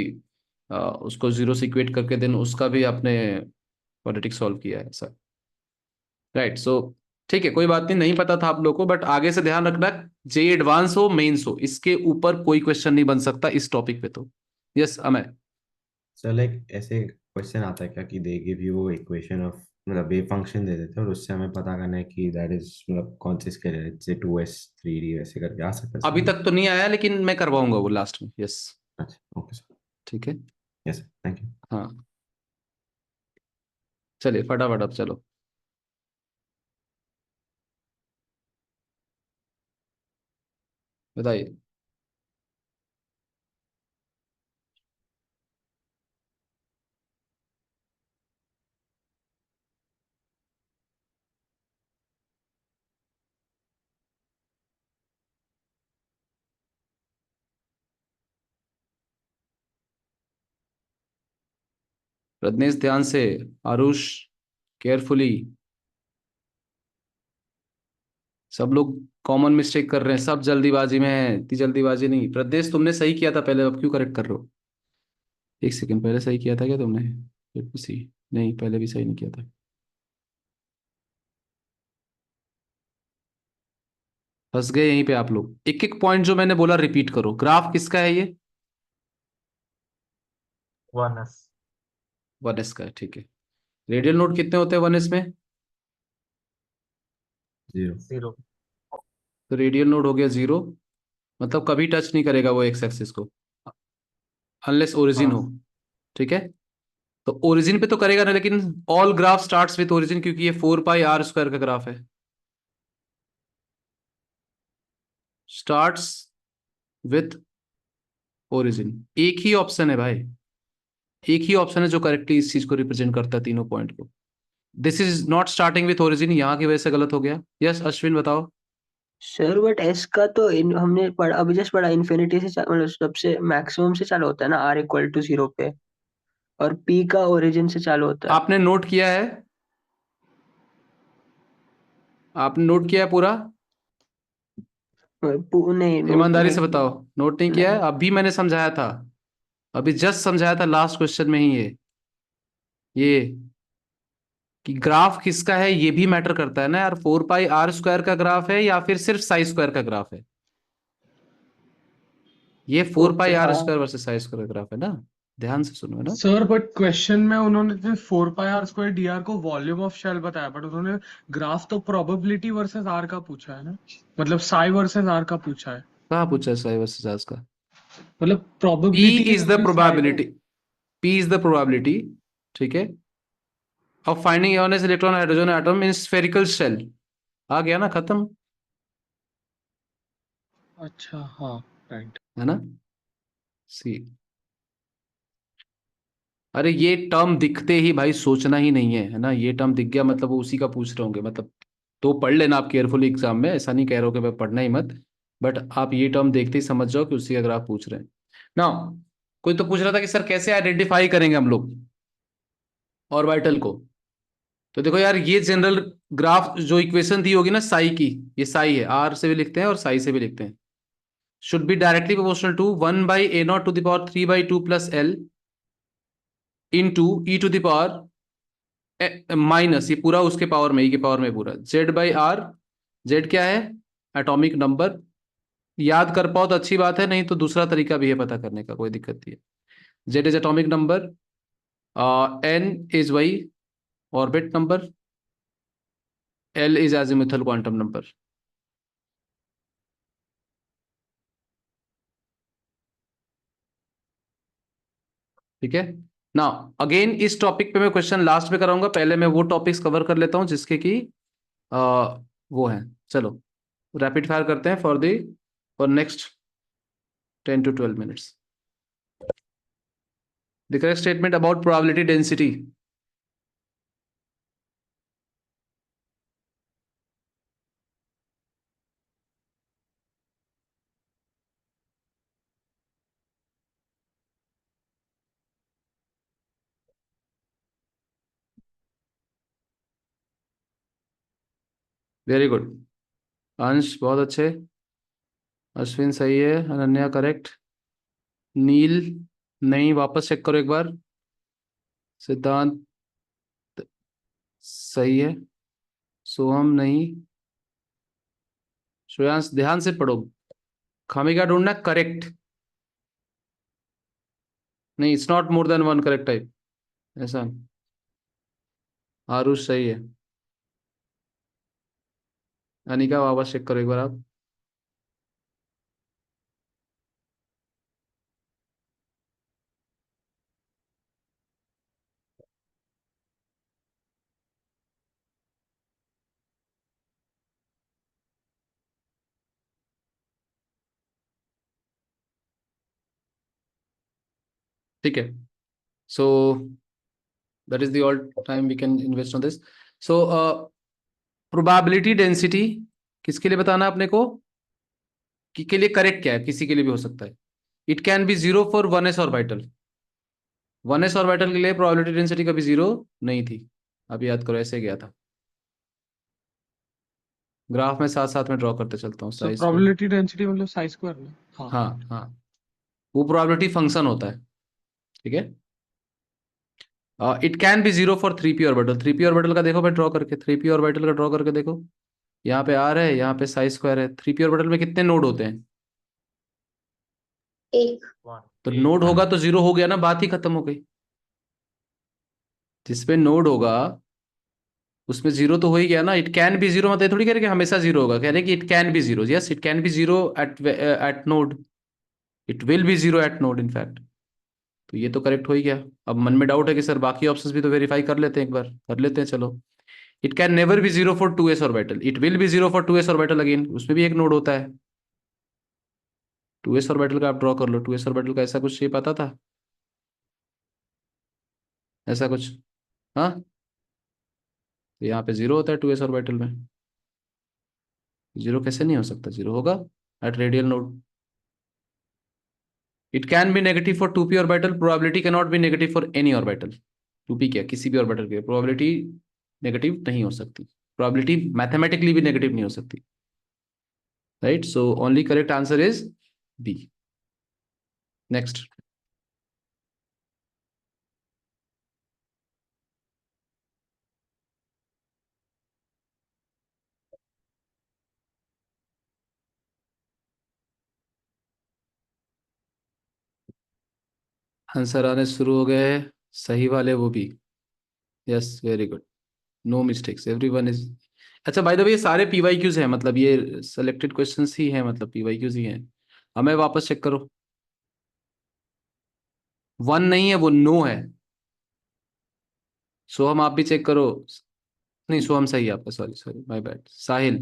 उसको जीरो से इक्वेट करके देन उसका भी आपने क्वाड्रेटिक सॉल्व किया है सर। राइट, सो ठीक है, कोई बात नहीं, नहीं पता था आप लोग को, बट आगे से ध्यान रखना, जे एडवांस हो मेंस हो, इसके ऊपर कोई क्वेश्चन नहीं बन सकता इस टॉपिक पे तो। यस अमय। सर लाइक ऐसे क्वेश्चन आता है क्या कि they give you equation of, मतलब वेव फंक्शन दे देते हैं और उससे हमें पता करना है कि दैट इज मतलब कौन से स्केलर है, जैसे 2s 3d वैसे करके आ सकता है अभी सर? तक तो नहीं आया लेकिन मैं करवाऊंगा वो लास्ट में। यस। अच्छा ओके सर। ठीक है। Yes thank you. हाँ, चलिए फटाफट अब चलो। बताइए। रजनीश ध्यान से, आरुष केयरफुली, सब लोग कॉमन मिस्टेक कर रहे हैं, सब जल्दीबाजी में है, इतनी जल्दीबाजी नहीं। प्रदेश तुमने सही किया था पहले, अब क्यों करेक्ट कर रहे हो? एक सेकंड, पहले सही किया था क्या तुमने? Let me see। नहीं, पहले भी सही नहीं किया था। फंस गए यहीं पे आप लोग। एक एक पॉइंट जो मैंने बोला रिपीट करो। ग्राफ किसका है ये? 1s। 1s का है, ठीक है। रेडियल नोड कितने होते हैं 1s में? 0। 0। तो रेडियल नोड हो गया 0, मतलब कभी टच नहीं करेगा वो एक्स एक्सिस को, अनलेस ओरिजिन हाँ। हो। ठीक है, तो ओरिजिन पे तो करेगा ना, लेकिन all graph starts with origin, क्योंकि ये 4 पाई r स्क्वायर का ग्राफ है। स्टार्ट्स विथ ओरिजिन, एक ही ऑप्शन है भाई, एक ही ऑप्शन है जो करेक्टली इस चीज को रिप्रेजेंट करता है, तीनों पॉइंट को। This is not starting with origin, यहाँ की वजह से गलत हो गया। यस अश्विन बताओ। सर बट एस का तो हमने पढ़ा, अभी जस्ट पढ़ा, इन्फिनिटी से मतलब सबसे मैक्सिमम से चालू होता है ना, आर इक्वल टू 0 पे, और पी का ओरिजिन से चालू होता है। आपने नोट किया है? आपने नोट किया है पूरा? नहीं, नोट ईमानदारी नहीं से किया। बताओ, नोट नहीं किया है? नहीं। अभी मैंने समझाया था, अभी जस्ट समझाया था लास्ट क्वेश्चन में ही ये कि ग्राफ किसका है ये भी मैटर करता है ना यार। 4 पाई r स्क्वायर का ग्राफ है या फिर सिर्फ साई स्क्वायर का ग्राफ है? ये 4 पाई ओके आर हाँ। स्क्वायर वर्सेस साई स्क्वायर का ग्राफ है ना, ध्यान से सुनो है ना। सर बट क्वेश्चन में उन्होंने 4 पाई r स्क्वायर dr को वॉल्यूम ऑफ शेल बताया, बट उन्होंने ग्राफ तो प्रोबेबिलिटी वर्सेस r का पूछा है ना, मतलब साई वर्सेस r का पूछा है, कहाँ पूछा है साई वर्सेस आर का? मतलब पी प्रोबेबिलिटी इज है द कि psi probability, P is the probability, ठीक है, of finding ionis electron hydrogen atom in spherical shell. आ गया ना, खत्म अच्छा हाँ, राइट। है ना। सी, अरे ये टर्म दिखते ही भाई सोचना ही नहीं है ना, ये टर्म दिख गया मतलब वो उसी का पूछ रहे होंगे, मतलब तो पढ़ लेना आप केयरफुली एग्जाम में, ऐसा नहीं कह रहा हूं कि मैं पढ़ना ही मत, बट आप ये टर्म देखते ही समझ जाओ कि उसी का ग्राफ पूछ रहे हैं ना। कोई तो पूछ रहा था कि सर कैसे आइडेंटिफाई करेंगे हम लोग ऑर्बिटल को? तो देखो यार, ये जनरल ग्राफ जो इक्वेशन दी होगी ना साई की, ये साई है, आर से भी लिखते हैं और साई से भी लिखते हैं, should be directly proportional to 1/a0 to the power 3/2 + l into e to the power minus, ये पूरा उसके पावर में, ई के पावर में पूरा, z/r। जेड क्या है? Atomic number. याद कर पाओ तो अच्छी बात है, नहीं तो दूसरा तरीका भी है पता करने का, कोई दिक्कत नहीं है। Z is atomic number, N is वही orbit number, L is azimuthal quantum number. ठीक है ना। अगेन इस टॉपिक पे मैं क्वेश्चन लास्ट में कराऊंगा, पहले मैं वो टॉपिक्स कवर कर लेता हूं जिसके कि वो हैं। चलो रैपिड फायर करते हैं for next 10 to 12 minutes. The correct statement about probability density. Very good. अंश बहुत अच्छे। अश्विन सही है। अनन्या करेक्ट। नील नहीं, वापस चेक करो एक बार। सिद्धांत सही है। सोहम नहीं। श्रेयांश ध्यान से पढ़ो, खामिगा ढूंढना। करेक्ट नहीं, it's not more than one correct type, ऐसा। आरुष सही है। अनिका वापस चेक करो एक बार आप। ठीक है, so that is the all time we can invest on this. So probability density किसके लिए बताना अपने को, कि के लिए करेक्ट क्या है, किसी के लिए भी हो सकता है। It can B zero for 1s orbital. 1s orbital के लिए प्रोबेबिलिटी डेंसिटी कभी जीरो नहीं थी। अब याद करो, ऐसे गया था। ग्राफ में साथ साथ में ड्रॉ करते चलता हूँ सो साइज को। प्रोबेबिलिटी डेंसिटी मतलब साई स्क्वायर में। हाँ हाँ हाँ, वो प्रोबेबिलिटी फंक्शन होता है, ठीक है। It can B zero for 3p orbital. 3p orbital का देखो भाई, ड्रॉ करके 3p ऑर्बिटल का ड्रॉ करके देखो। यहाँ पे आर है, यहाँ पे साई स्क्वायर है। 3p ऑर्बिटल में कितने नोड होते हैं? एक। तो एक नोड होगा वन। तो जीरो हो गया ना, बात ही खत्म हो गई। जिसपे नोड होगा उसमें जीरो तो हो ही गया ना। इट कैन बी जीरो मतलब थोड़ी कह रहे कि हमेशा जीरो होगा, कह रहे कि it can B zero. Yes, it can B zero eight node. It will be zero eight node in fact. तो ये तो करेक्ट हो ही गया। अब मन में डाउट है कि सर बाकी ऑप्शंस भी तो वेरीफाई कर लेते हैं, एक बार कर लेते हैं, चलो। It can never be zero for 2s orbital. It will be zero for 2s orbital again, उसमें भी एक नोड होता है। 2s ऑर्बिटल का आप ड्रॉ कर लो। 2s ऑर्बिटल का ऐसा कुछ शेप आता था, ऐसा कुछ। हाँ, तो यहाँ पे जीरो होता है 2s ऑर्बिटल में। जीरो कैसे नहीं हो सकता, जीरो होगा at radial node. It can be negative for 2p orbital. Probability can not be negative for any orbital. 2p क्या, किसी भी ऑर्बिटल के प्रोबेबिलिटी नेगेटिव नहीं हो सकती। प्रोबेबिलिटी मैथमेटिकली भी नेगेटिव नहीं हो सकती, right. So only correct answer is B. Next. Answer आने शुरू हो गए, सही वाले वो भी। Yes, very good, no mistakes, everyone is. अच्छा बाय द वे, ये सारे पीवाईक्यूज हैं, मतलब ये सेलेक्टेड क्वेश्चंस ही हैं, मतलब पीवाईक्यूज ही हैं। हमें वापस चेक करो। वन नहीं है, वो नो है। सोहम आप भी चेक करो। नहीं, सोहम सही है आपका, sorry sorry, my bad. Sahil,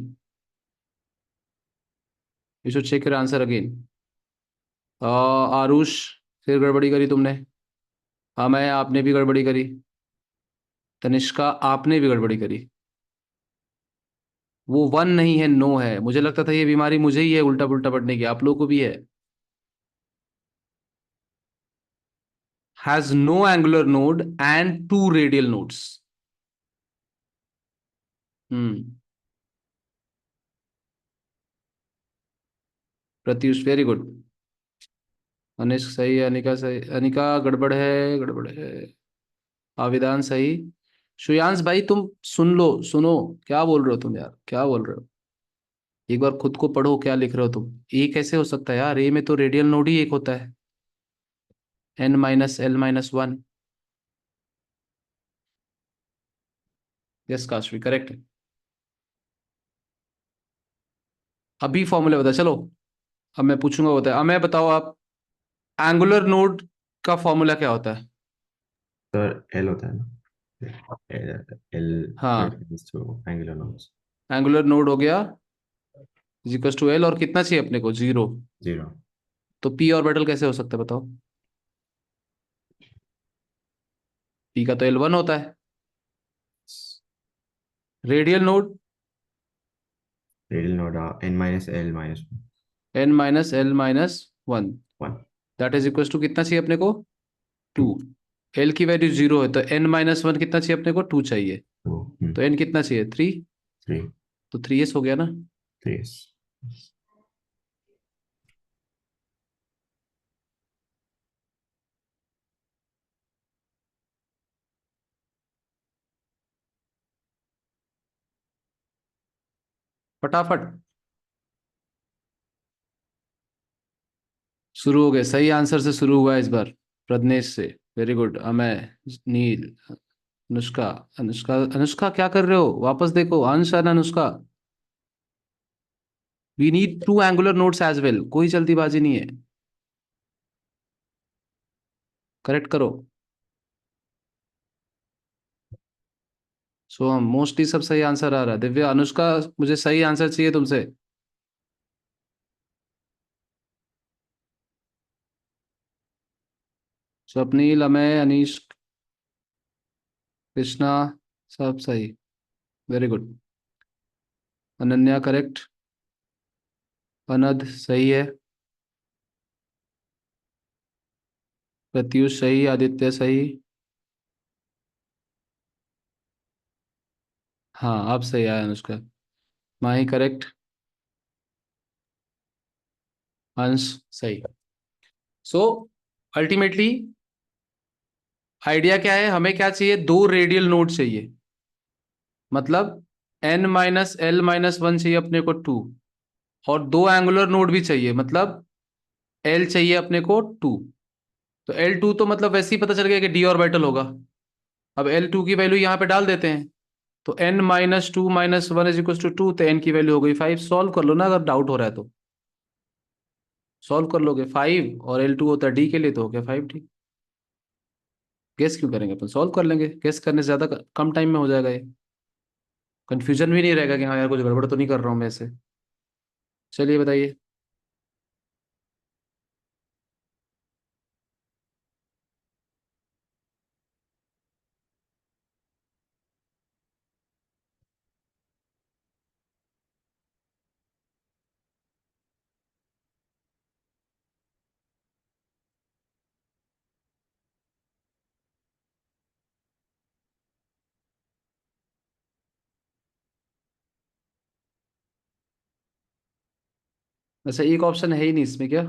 you should check your answer again. Arush, फिर गड़बड़ी करी तुमने। हाँ, मैं आपने भी गड़बड़ी करी। तनिष्का, आपने भी गड़बड़ी करी। वो वन नहीं है, नो है। मुझे लगता था ये बीमारी मुझे ही है, उल्टा पुल्टा पढ़ने की, आप लोगों को भी है। Has no angular node and 2 radial nodes. Hmm, Pratyush very good. Anish सही है, अनिका सही, अनिका गड़बड़ है, गड़बड़ है। आविदान सही। श्रेयांश भाई तुम सुन लो, सुनो, क्या बोल रहे हो तुम यार, क्या बोल रहे हो? एक बार खुद को पढ़ो, क्या लिख रहे हो तुम। ए कैसे हो सकता है यार, ए में तो रेडियल नोड ही एक होता है, n-l-1। यस काशवी, करेक्ट है। अभी फॉर्मूला बता, चलो अब मैं पूछूंगा, होता है। अब मैं बताओ आप, एंगुलर नोड का फॉर्मूला क्या होता है? सर एल होता है ना, एल हाँ, reference to angular nodes. Angular node हो गया इज इक्वल टू एल, और कितना चाहिए अपने को? 0। 0। तो पी ऑर्बिटल कैसे हो सकता है बताओ? पी का तो L1 होता है। Radial node radial node n minus L minus n minus L minus 1, 1। That is equal to कितना चाहिए अपने को? 2। एल की वैल्यू 0 है तो n माइनस 1 कितना चाहिए अपने को? 2 चाहिए। 2। तो n कितना चाहिए? 3। 3। तो 3s हो गया ना। 3। फटाफट शुरू हो गए। सही आंसर से शुरू हुआ है इस बार, प्रज्ञेश से। Very good. अमय, नील, अनुष्का। अनुष्का, अनुष्का क्या कर रहे हो? वापस देखो। Ansh and Anushka, we need 2 angular nodes as well. कोई जल्दीबाजी नहीं है, करेक्ट करो। सो हम मोस्टली सब सही आंसर आ रहा है। दिव्या, अनुष्का, मुझे सही आंसर चाहिए तुमसे। स्वप्नील, अमय, अनीश, कृष्णा, सब सही। Very good. अनन्या करेक्ट। अनद सही है। प्रत्युष सही। आदित्य सही। हाँ, अब सही आया अनुष्का। माही करेक्ट। अंश सही। सो अल्टीमेटली आइडिया क्या है? हमें क्या चाहिए? 2 रेडियल नोड चाहिए, मतलब n माइनस एल माइनस 1 चाहिए अपने को 2, और 2 एंगुलर नोड भी चाहिए, मतलब l चाहिए अपने को 2। तो L2 तो मतलब वैसे ही पता चल गया कि d ऑर्बिटल होगा। अब L2 की वैल्यू यहाँ पे डाल देते हैं, तो n minus 2 minus 1 is equal to 2, तो n की वैल्यू हो गई 5। सॉल्व कर लो ना, अगर डाउट हो रहा है तो सॉल्व कर लोगे। 5 और L2 होता है d के लिए, तो हो गया 5। ठीक, गेस क्यों करेंगे? अपन सॉल्व कर लेंगे। गेस करने से ज्यादा कम टाइम में हो जाएगा ये। कंफ्यूजन भी नहीं रहेगा कि हाँ यार कुछ गड़बड़ तो नहीं कर रहा हूँ मैं ऐसे। चलिए बताइए। अच्छा, एक ऑप्शन है ही नहीं इसमें क्या?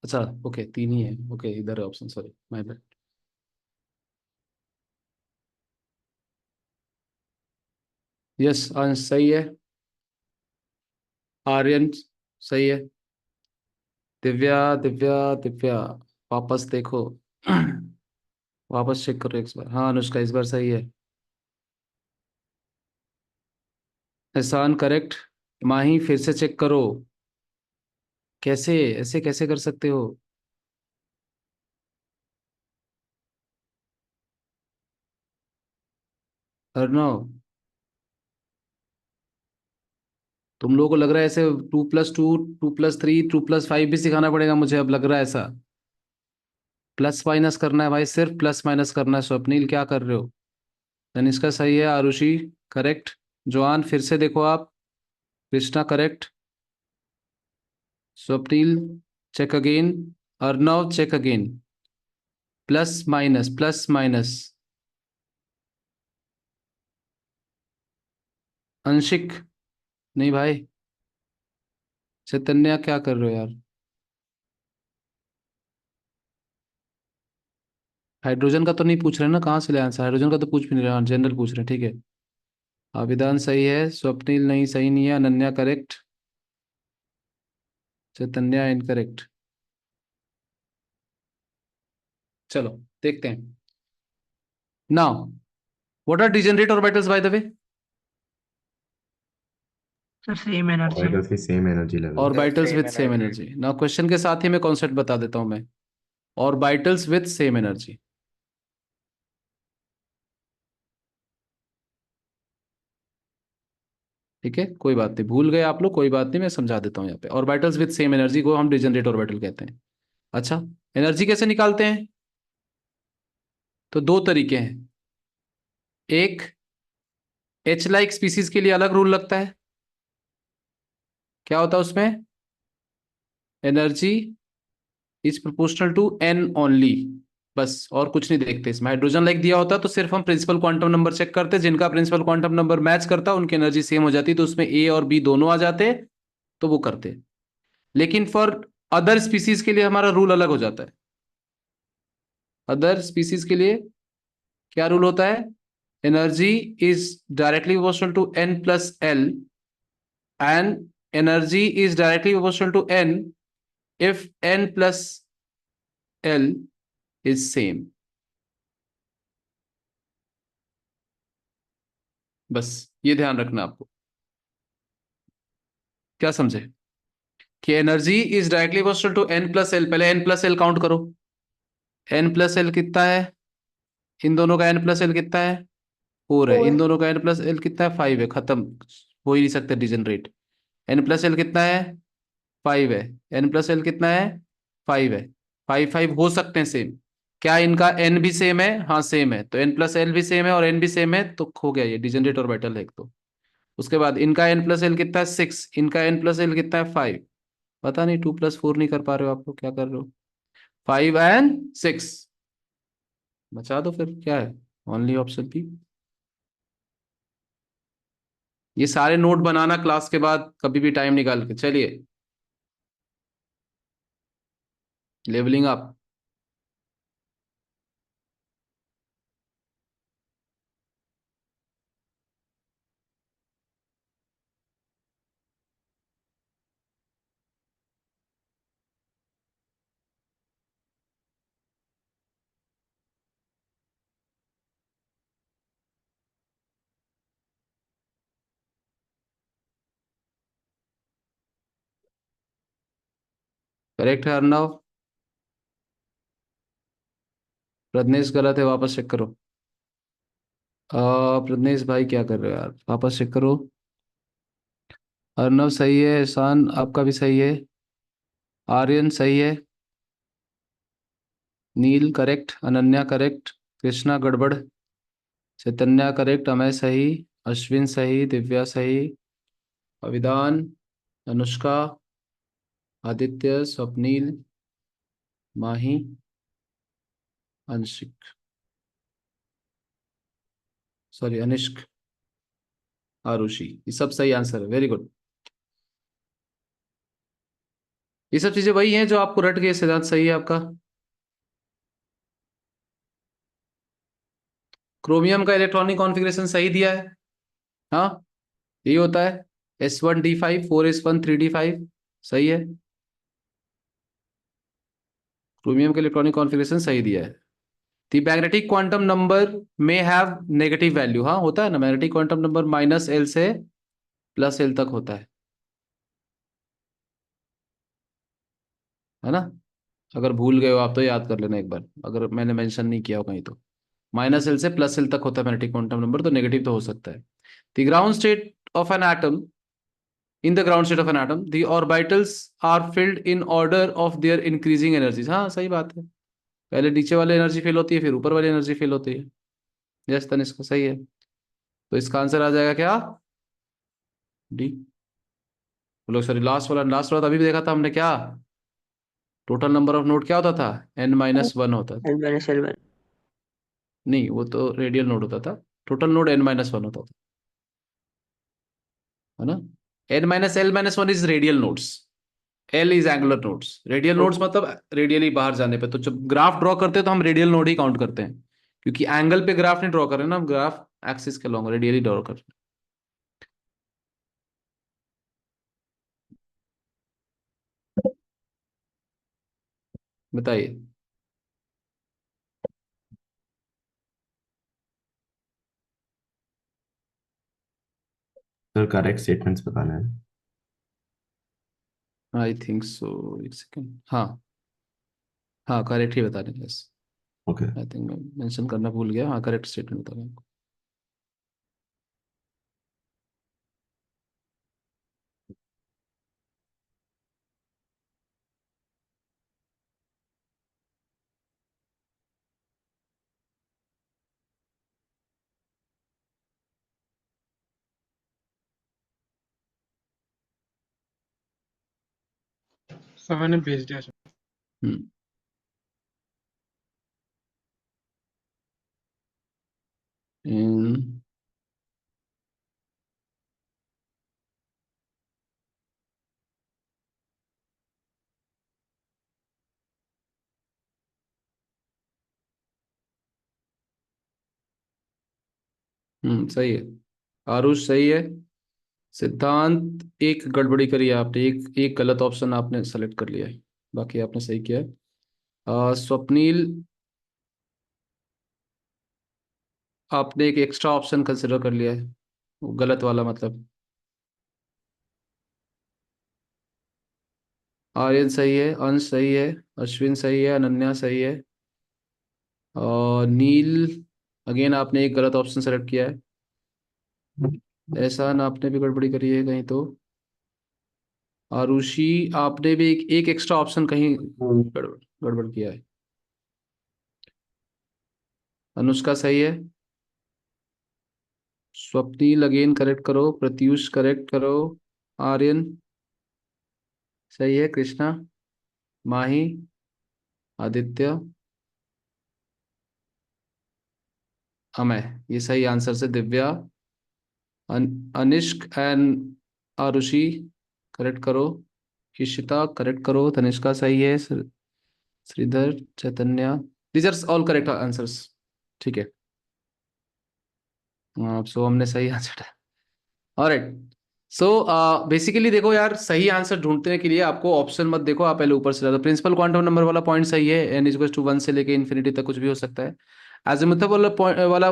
अच्छा, ओके, 3 ही है। ओके, इधर है option, sorry my bad. Yes, अंश सही है। आर्यन सही है। दिव्या, दिव्या, दिव्या, वापस देखो। वापस चेक करो एक बार। हाँ अनुष्का, इस बार सही है। एहसान करेक्ट। माही, फिर से चेक करो। कैसे ऐसे कैसे कर सकते हो? अर्णव, तुम लोगों को लग रहा है ऐसे 2+2, 2+3, 2+5 भी सिखाना पड़ेगा मुझे? अब लग रहा है ऐसा। प्लस माइनस करना है भाई, सिर्फ प्लस माइनस करना है। स्वप्नील क्या कर रहे हो? तनिष्का सही है। आरुषि करेक्ट। जोआन फिर से देखो आप। Krishna correct. Swapnil check again. Arnav check again. Plus minus, plus minus. Anshik, नहीं भाई। चैतन्य क्या कर रहे हो यार? हाइड्रोजन का तो नहीं पूछ रहे ना, कहाँ से ले आंसर? हाइड्रोजन का तो पूछ भी नहीं रहे, जनरल पूछ रहे हैं। ठीक है। आविदान सही है। स्वप्निल नहीं, सही नहीं है। अनन्या करेक्ट। चैतन्य इनकरेक्ट। चलो देखते हैं। Now what are degenerate orbitals by the way? Sir same energy. Orbitals की same energy level. Orbitals same with same energy. Energy. Now question के साथ ही मैं कॉन्सेप्ट बता देता हूं मैं। Orbitals with same energy. ठीक है, कोई बात नहीं, भूल गए आप लोग, कोई बात नहीं, मैं समझा देता हूँ यहाँ पे। ऑर्बिटल्स विद सेम एनर्जी को हम डिजनरेट ऑर्बिटल कहते हैं। अच्छा, एनर्जी कैसे निकालते हैं? तो दो तरीके हैं। एक, एच लाइक स्पीसीज के लिए अलग रूल लगता है। क्या होता है उसमें? Energy is proportional to n only, बस, और कुछ नहीं देखते इसमें। हाइड्रोजन लाइक दिया होता तो सिर्फ हम प्रिंसिपल क्वांटम नंबर चेक करते, जिनका प्रिंसिपल क्वांटम नंबर मैच करता उनकी एनर्जी सेम हो जाती, तो उसमें ए और बी दोनों आ जाते, तो वो करते। लेकिन फॉर अदर स्पीसीज के लिए हमारा रूल अलग हो जाता है। अदर स्पीसीज के लिए क्या रूल होता है? Energy is directly proportional to n plus L, and energy is directly proportional to n if n plus l is same। बस ये ध्यान रखना आपको। क्या समझे? कि energy is directly proportional to n plus L. पहले n प्लस एल काउंट करो। n प्लस एल कितना है? इन दोनों का n प्लस एल कितना है? 4 है। इन 4। दोनों का n प्लस एल कितना है? 5 है। खत्म, हो ही नहीं सकते डिजनरेट। n प्लस एल कितना है? 5 है। n प्लस एल कितना है? 5 है। 5 5 हो सकते हैं सेम। क्या इनका n भी सेम है? हाँ सेम है, तो n प्लस एल भी सेम है और n भी सेम है, तो खो गया, ये डिजनरेट ऑर्बिटल है एक तो। उसके बाद इनका n प्लस एल कितना है? 6। इनका n प्लस एल कितना है? 5। पता नहीं 2 + 4 नहीं कर पा रहे हो आप लोग, क्या कर रहे हो? 5 एंड 6 बचा दो, फिर क्या है? Only option B. ये सारे नोट बनाना क्लास के बाद कभी भी टाइम निकाल के। चलिए, लेवलिंग अप। करेक्ट है अर्णव? प्रज्ञेश गलत है, वापस चेक करो। प्रज्ञेश भाई क्या कर रहे हो यार, वापस चेक करो। अर्णव सही है, एहसान आपका भी सही है, आर्यन सही है, नील करेक्ट, अनन्या करेक्ट, कृष्णा गड़बड़, चैतन्या करेक्ट, अमय सही, अश्विन सही, दिव्या सही, अविदान, अनुष्का, आदित्य, स्वप्नील, माही, अंशिक, सॉरी अनिष्क, आरुषि, ये सब सही आंसर है, वेरी गुड। ये सब चीजें वही हैं जो आपको रट गए, सिद्धांत सही है आपका। क्रोमियम का इलेक्ट्रॉनिक कॉन्फ़िगरेशन सही दिया है, हाँ, यही होता है S1D5 4s1 3d5, सही है। क्रोमियम का इलेक्ट्रॉनिक कॉन्फ़िगरेशन सही दिया है। द मैग्नेटिक क्वांटम नंबर में हैव नेगेटिव वैल्यू, हाँ होता है ना, मैग्नेटिक क्वांटम नंबर -L से +L तक होता है ना? अगर भूल गए हो आप तो याद कर लेना एक बार, अगर मैंने मेंशन नहीं किया हो कहीं तो। -L से +L तक होता है मैग्नेटिक क्वांटम नंबर, तो नेगेटिव तो हो सकता है। The ground state of an atom, in the ground state of an atom the orbitals are filled in order of their increasing energies। हाँ सही बात है, पहले नीचे वाली एनर्जी फिल होती है, फिर ऊपर वाली एनर्जी फिल होती है। यस तनिष्क सही है, तो इसका आंसर आ जाएगा क्या? डी। बोलो सॉरी, लास्ट वाला तो अभी भी देखा था हमने, क्या टोटल नंबर ऑफ नोड क्या होता था? n-1 होता था। N-L1। नहीं, वो तो रेडियल नोड होता था, टोटल नोड n-1 होता था, है ना? n-L-1 is radial nodes, L is angular nodes. Radial nodes मतलब रेडियली बाहर जाने पे, तो जब ग्राफ ड्रॉ करते हैं तो हम रेडियल नोड ही काउंट करते हैं, क्योंकि एंगल पे ग्राफ नहीं ड्रॉ कर रहे हैं ना, हम ग्राफ एक्सिस के लॉन्ग रेडियली ड्रॉ कर रहे हैं। बताइए। सर करेक्ट स्टेटमेंट्स बताना है। आई थिंक सो, एक सेकेंड, हाँ हाँ करेक्ट ही बता रहे हैं, यस। ओके। आई थिंक मैं मेंशन करना भूल गया, हाँ करेक्ट स्टेटमेंट बता रहे हैं। सर मैंने भेज दिया सर। हम्म in- सही है। आरुष सही है। सिद्धांत एक गड़बड़ी करी है आपने, एक एक गलत ऑप्शन आपने सेलेक्ट कर लिया है, बाकी आपने सही किया है। स्वप्नील, आपने एक एक्स्ट्रा ऑप्शन कंसिडर कर लिया है, वो गलत वाला मतलब। आर्यन सही है, अंश सही है, अश्विन सही है, अनन्या सही है, और नील अगेन आपने एक गलत ऑप्शन सेलेक्ट किया है। एहसान आपने भी गड़बड़ी करी है कहीं तो। आरुषि आपने भी एक एक्स्ट्रा ऑप्शन कहीं गड़बड़ गड़बड़ किया है। अनुष्का सही है। स्वप्नील अगेन करेक्ट करो, प्रत्युष करेक्ट करो, आर्यन सही है, कृष्णा, माही, आदित्य, अमय, ये सही आंसर से दिव्या, अनिष्क एंड आरुषि करेक्ट करो, इशिता करेक्ट करो, तनिष्का सही है, Shridhar, Chaitanya, these are all correct answers. ठीक है, सो हमने सही आंसर है। ऑलराइट, सो बेसिकली देखो यार, सही आंसर ढूंढने के लिए आपको ऑप्शन मत देखो, आप पहले ऊपर से ज्यादा प्रिंसिपल क्वांटम नंबर वाला पॉइंट सही है, n इज टू 1 से लेके इन्फिनिटी तक कुछ भी हो सकता है। अज़ीमुथल वाला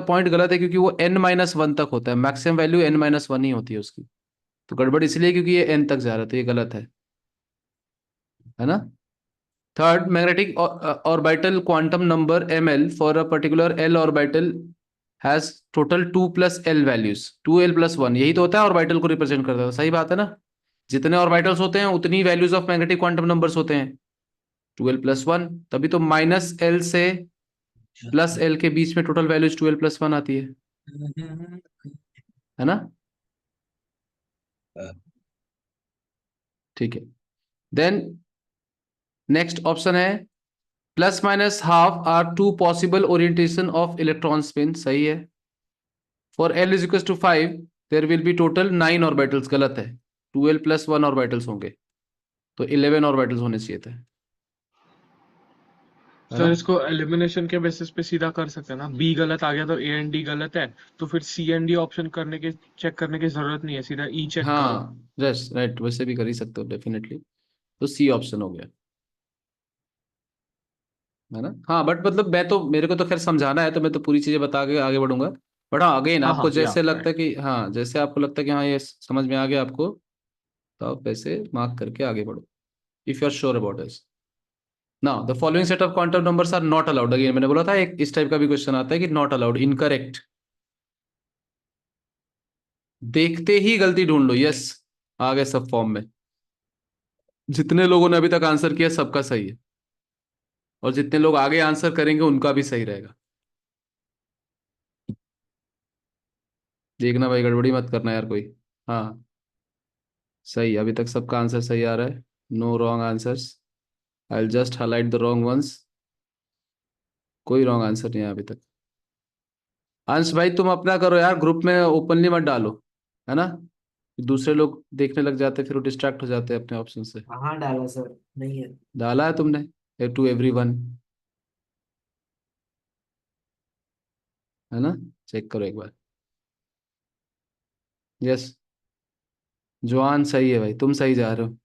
पॉइंट गलत है, क्योंकि वो n-1 तक होता है, मैक्सिमम वैल्यू n-1 ही होती है उसकी। तो गड़बड़ इसलिए क्योंकि ये n तक जा रहा है, तो ये गलत है ना। Third, magnetic orbital quantum number ml for a particular l orbital has total 2 plus l values, 2l plus 1, यही तो होता है ऑर्बिटल को रिप्रेजेंट करता है, सही बात है ना। जितने ऑर्बिटल्स होते हैं उतनी values of magnetic quantum numbers होते हैं, 2l प्लस 1, तभी तो -l से +l के बीच में टोटल वैल्यूज 2l प्लस 1 आती है ना। ठीक है, देन नेक्स्ट ऑप्शन है ±½ are two possible orientation of electron spin, सही है। For l is equal to 5 there will be total 9 orbitals, गलत है, 2l प्लस 1 ऑर्बिटल्स होंगे, तो 11 ऑर्बिटल्स होने चाहिए थे, है सर ना। इसको एलिमिनेशन के बेसिस पे सीधा कर सकते हैं ना, बी गलत आ गया तो ए एंड डी गलत है, तो फिर सी एंड डी ऑप्शन चेक करने की जरूरत नहीं है, सीधा ई चेक करो। हाँ यस राइट, वैसे भी कर ही सकते हो डेफिनेटली, तो सी ऑप्शन हो गया, है ना। हाँ बट मतलब मैं तो, मेरे को तो खैर समझाना है, तो मैं तो पूरी चीजें बता के आगे बढ़ूंगा। बट हाँ अगेन, हाँ आपको हाँ या जैसे लगता राइट। है कि हाँ, जैसे आपको लगता है कि हाँ ये समझ में आ गया आपको, तो आप वैसे मार्क करके आगे बढ़ो, if you are sure about this. Now the following set of quantum numbers are not allowed, again मैंने बोला था एक इस टाइप का भी क्वेश्चन आता है कि नॉट अलाउड, इनकरेक्ट, देखते ही गलती ढूंढ लो, यस आ गए सब फॉर्म में। जितने लोगों ने अभी तक आंसर किया सबका सही है, और जितने लोग आगे आंसर करेंगे उनका भी सही रहेगा। देखना भाई, गड़बड़ी मत करना यार कोई। हाँ सही, अभी तक सबका आंसर सही आ रहा है, no wrong answers, I will just highlight the wrong ones, कोई रॉन्ग आंसर नहीं है अभी तक। अंश भाई तुम अपना करो यार, ग्रुप में ओपनली मत डालो, है ना, दूसरे लोग देखने लग जाते हैं, फिर वो डिस्ट्रैक्ट हो जाते हैं अपने ऑप्शन से। कहाँ डाला सर, नहीं है। डाला है तुमने टू एवरीवन, है ना, चेक करो एक बार। यस, जॉन सही है भाई, तुम सही जा रहे हो,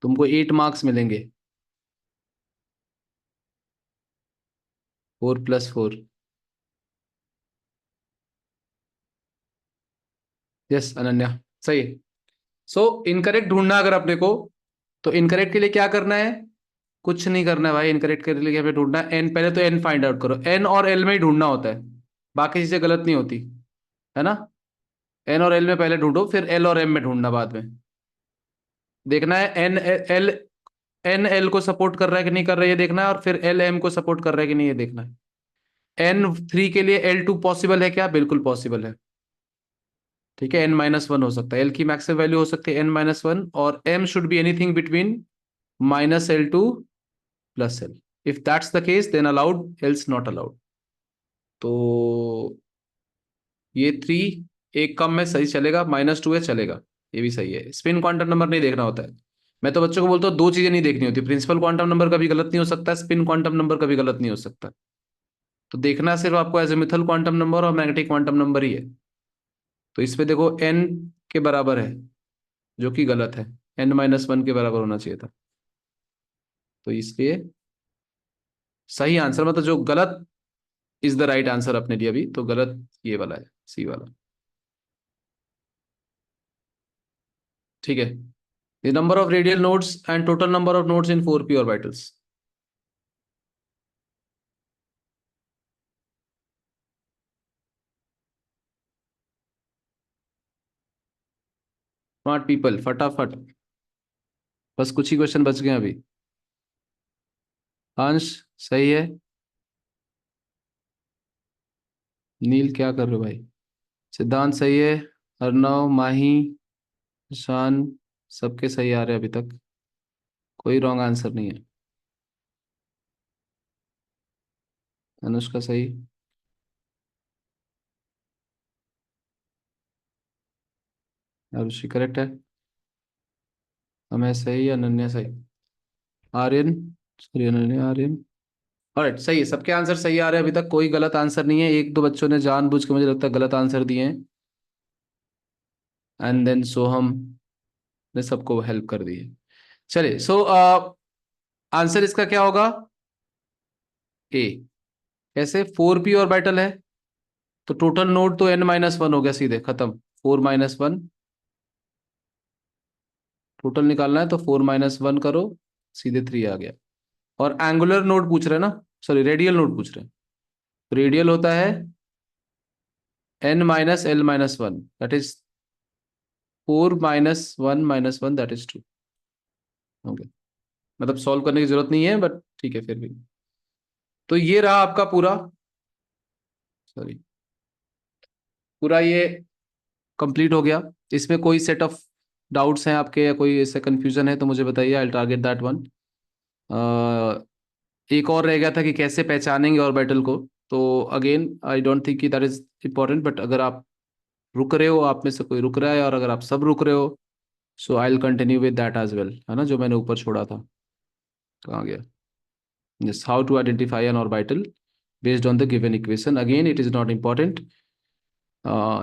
तुमको 8 मार्क्स मिलेंगे, 4+4। यस अनन्या सही है। सो इनकरेक्ट ढूंढना अगर अपने को, तो इनकरेक्ट के लिए क्या करना है, कुछ नहीं करना है भाई, इनकरेक्ट के लिए हमें ढूंढना है एन, पहले तो एन फाइंड आउट करो, एन और एल में ही ढूंढना होता है, बाकी चीजें गलत नहीं होती, है ना। एन और एल में पहले ढूंढो, फिर एल और एम में ढूंढना बाद में। देखना है एन एल को सपोर्ट कर रहा है कि नहीं कर रहा है ये देखना है, और फिर एल एम को सपोर्ट कर रहा है कि नहीं ये देखना है। N3 के लिए L2 पॉसिबल है क्या, बिल्कुल पॉसिबल है, ठीक है, n-1 हो सकता है, L की मैक्सिमम वैल्यू हो सकती है n-1, और M should be anything between minus L2 plus L. If that's the case, then allowed, else not allowed. तो ये 3 एक कम में सही चलेगा, -2 है चलेगा, ये भी सही है। स्पिन क्वांटम नंबर नहीं देखना होता है। मैं तो बच्चों को बोलता हूँ 2 चीजें नहीं देखनी होती, प्रिंसिपल क्वांटम नंबर कभी गलत नहीं हो सकता, स्पिन क्वांटम नंबर कभी गलत नहीं हो सकता। तो देखना सिर्फ आपको एजिमुथल क्वांटम नंबर और मैग्नेटिक क्वांटम नंबर ही है। तो इसमें देखो n के बराबर है, जो कि गलत है, n-1 के बराबर होना चाहिए था। तो इसलिए सही आंसर, मतलब जो गलत इज द राइट आंसर अपने लिए अभी, तो गलत ये वाला है, सी वाला। ठीक है। The number of radial nodes and total number of nodes in 4p orbitals. Smart people फटाफट, बस कुछ ही क्वेश्चन बच गए अभी। अंश सही है। नील क्या कर रहे हो भाई? सिद्धांत सही है। अर्णव, माही, शान, सबके सही आ रहे हैं अभी तक, कोई रॉन्ग आंसर नहीं है। अनुष्का सही। अरुषि करेक्ट है। हमें सही, अनन्या सही, आर्यन सॉरी अनन्या आर्यन। ऑलराइट, सही है, सबके आंसर सही आ रहे हैं अभी तक, कोई गलत आंसर नहीं है। एक दो बच्चों ने जानबूझ के मुझे लगता है गलत आंसर दिए हैं, एंड देन सोहम ने सबको हेल्प कर दी है। चलिए, सो आंसर इसका क्या होगा? ए। कैसे? 4p ऑर्बिटल है तो टोटल नोड तो n-1 हो गया, सीधे खत्म। 4-1 टोटल निकालना है तो 4-1 करो, सीधे 3 आ गया। और एंगुलर नोड पूछ रहे हैं ना, सॉरी रेडियल नोड पूछ रहे हैं। रेडियल होता है n-l-1, that is 4-1 - 1 that is 2। Okay, मतलब सॉल्व करने की जरूरत नहीं है, बट ठीक है फिर भी। तो ये रहा आपका पूरा, सॉरी, पूरा ये कंप्लीट हो गया। इसमें कोई सेट ऑफ डाउट्स हैं आपके, या कोई ऐसा कंफ्यूजन है तो मुझे बताइए, I will target that one. एक और रह गया था कि कैसे पहचानेंगे ऑर्बिटल को, तो अगेन आई डोंट थिंक कि दैट इज इम्पोर्टेंट, बट अगर आप रुक रहे हो, आप में से कोई रुक रहा है, और अगर आप सब रुक रहे हो, so I will continue with that as well, है ना, जो मैंने ऊपर छोड़ा था। कहाँ गया? Yes, how to identify an orbital based on the given equation. Again it is not important.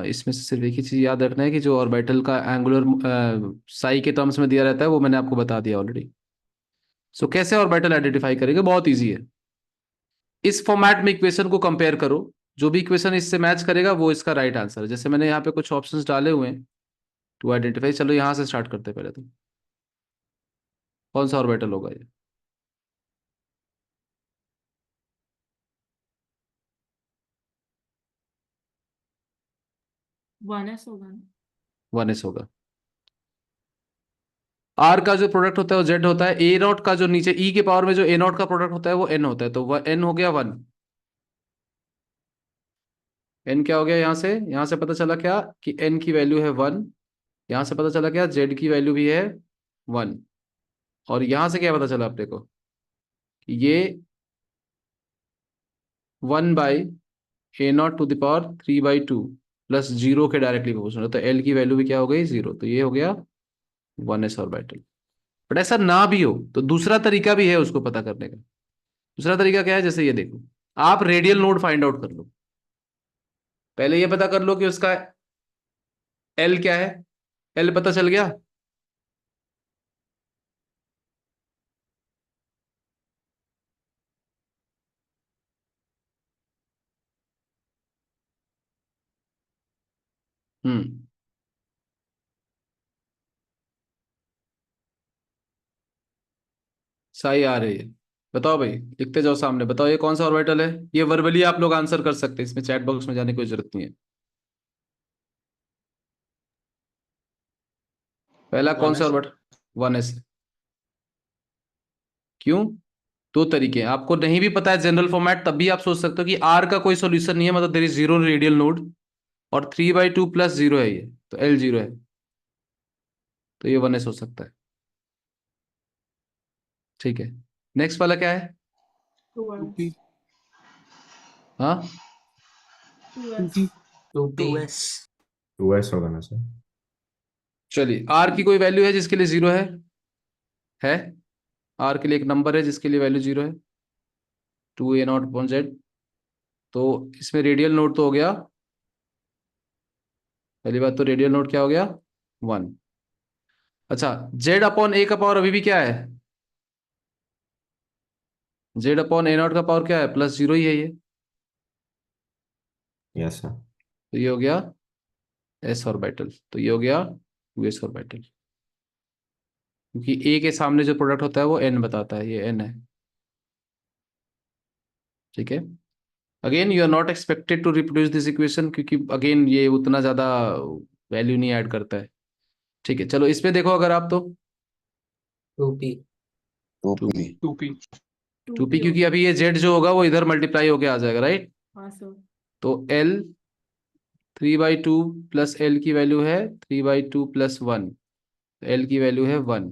इसमें से सिर्फ एक ही चीज याद रखना है कि जो ऑर्बिटल का एंगुलर साई के टर्म्स में दिया रहता है वो मैंने आपको बता दिया ऑलरेडी। सो कैसे ऑर्बिटल आइडेंटिफाई करेंगे? बहुत इजी है। इस फॉर्मेट में इक्वेशन को कंपेयर करो, जो भी इक्वेशन इससे मैच करेगा वो इसका राइट आंसर है। जैसे मैंने यहाँ पे कुछ ऑप्शंस डाले हुए हैं टू आइडेंटिफाई। चलो यहाँ से स्टार्ट करते हैं पहले तो। कौन सा ऑर्बिटल होगा ये? वन एस होगा ना? 1s होगा। आर का जो प्रोडक्ट होता है वो जेड होता है। ए नॉट का जो नीचे ई के पावर में जो ए नॉट का प्रोडक्ट होता है वो एन होता है, तो वह एन हो गया 1। एन क्या हो गया? यहाँ से पता चला क्या कि एन की वैल्यू है 1। यहाँ से पता चला क्या? जेड की वैल्यू भी है 1। और यहाँ से क्या पता चला अपने को कि ये 1/a0⁻³ प्लस 0 के डायरेक्टली प्रोपोर्शनल है, तो एल की वैल्यू भी क्या हो गई? 0। तो ये हो गया 1s ऑर्बिटल। बट ऐसा ना भी हो तो दूसरा तरीका भी है उसको पता करने का। दूसरा तरीका क्या है? जैसे ये देखो, आप रेडियल नोड फाइंड आउट कर लो। पहले ये पता कर लो कि उसका एल क्या है। एल पता चल गया? हम्म, सही आ रही है। बताओ भाई, लिखते जाओ सामने, बताओ ये कौन सा ऑर्बिटल है। ये वर्बली आप लोग आंसर कर सकते हैं, इसमें चैट बॉक्स में जाने की कोई जरूरत नहीं है। पहला कौन सा 1s। ऑर्बिटल? 1s। क्यों? दो तरीके हैं। आपको नहीं भी पता है जनरल फॉर्मेट, तब भी आप सोच सकते हो कि आर का कोई सोल्यूशन नहीं है, मतलब देयर इज 0 रेडियल नोड, और 3/2 प्लस 0 है ये, तो एल 0 है, तो ये 1s हो सकता है। ठीक है, नेक्स्ट वाला क्या है? 2x हाँ 2x 2p 2s 2s होगा ना सर? चलिए, आर की कोई वैल्यू है जिसके लिए जीरो है? आर के लिए एक नंबर है जिसके लिए वैल्यू जीरो है, 2a0/z। तो इसमें रेडियल नोड तो हो गया, पहली बात तो रेडियल नोड क्या हो गया? 1। अच्छा, z/a का पावर अभी भी क्या है? z/a0 का पावर क्या है? +0 ही है ये। Yes sir. तो ये हो गया s ऑर्बिटल, तो ये हो गया 2s ऑर्बिटल, क्योंकि a के सामने जो प्रोडक्ट होता है वो n बताता है, ये n है। ठीक है, again you are not expected to reproduce this equation, क्योंकि अगेन ये उतना ज्यादा वैल्यू नहीं ऐड करता है। ठीक है, चलो इसमें देखो अगर आप तो 2p 2p 2p 2p, क्योंकि अभी ये z जो होगा वो इधर मल्टीप्लाई होके आ जाएगा, राइट? हाँ सर तो l 3/2 प्लस l की वैल्यू है 3/2 + 1, l की वैल्यू है 1।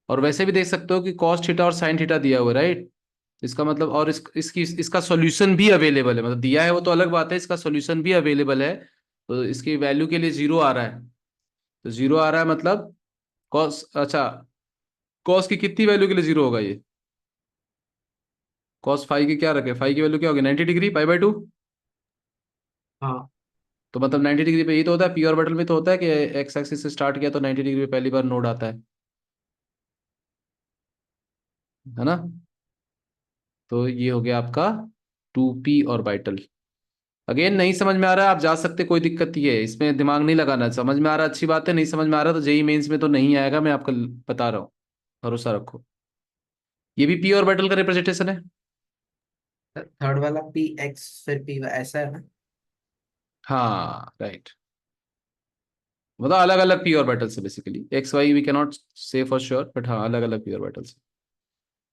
और वैसे भी देख सकते हो कि cos थीटा और sin थीटा दिया हुआ है, राइट? इसका मतलब, और इसका सॉल्यूशन भी अवेलेबल है, मतलब दिया है वो तो अलग बात है, इसका सॉल्यूशन भी अवेलेबल है। तो इसकी वैल्यू के लिए जीरो आ रहा है, तो जीरो आ रहा है मतलब cos, अच्छा, cos की कितनी वैल्यू के लिए जीरो होगा ये? cos फाइव की क्या रखे, फाइव की वैल्यू क्या होगी? 90 डिग्री, π/2। हाँ तो मतलब 90 डिग्री पे ये तो होता है, पी ऑर्बिटल में तो होता है कि एक्स एक्सिस से स्टार्ट किया तो 90 डिग्री पे पहली बार नोड आता है ना? तो ये हो गया आपका 2p ऑर्बिटल। अगेन नहीं समझ में आ रहा है आप जा सकते, कोई दिक्कत नहीं है, इसमें दिमाग नहीं लगाना। समझ में आ रहा है अच्छी बात है, नहीं समझ में आ रहा तो जेई मेंस में तो नहीं आएगा, मैं आपको बता रहा हूँ, भरोसा रखो। ये भी पी ऑर्बिटल का रिप्रेजेंटेशन है। थर्ड वाला px फिर p ऐसा है ना? हाँ राइट, मतलब अलग अलग पी ऑर्बिटल्स है basically, x y we cannot say for sure, but हाँ अलग अलग पी ऑर्बिटल्स।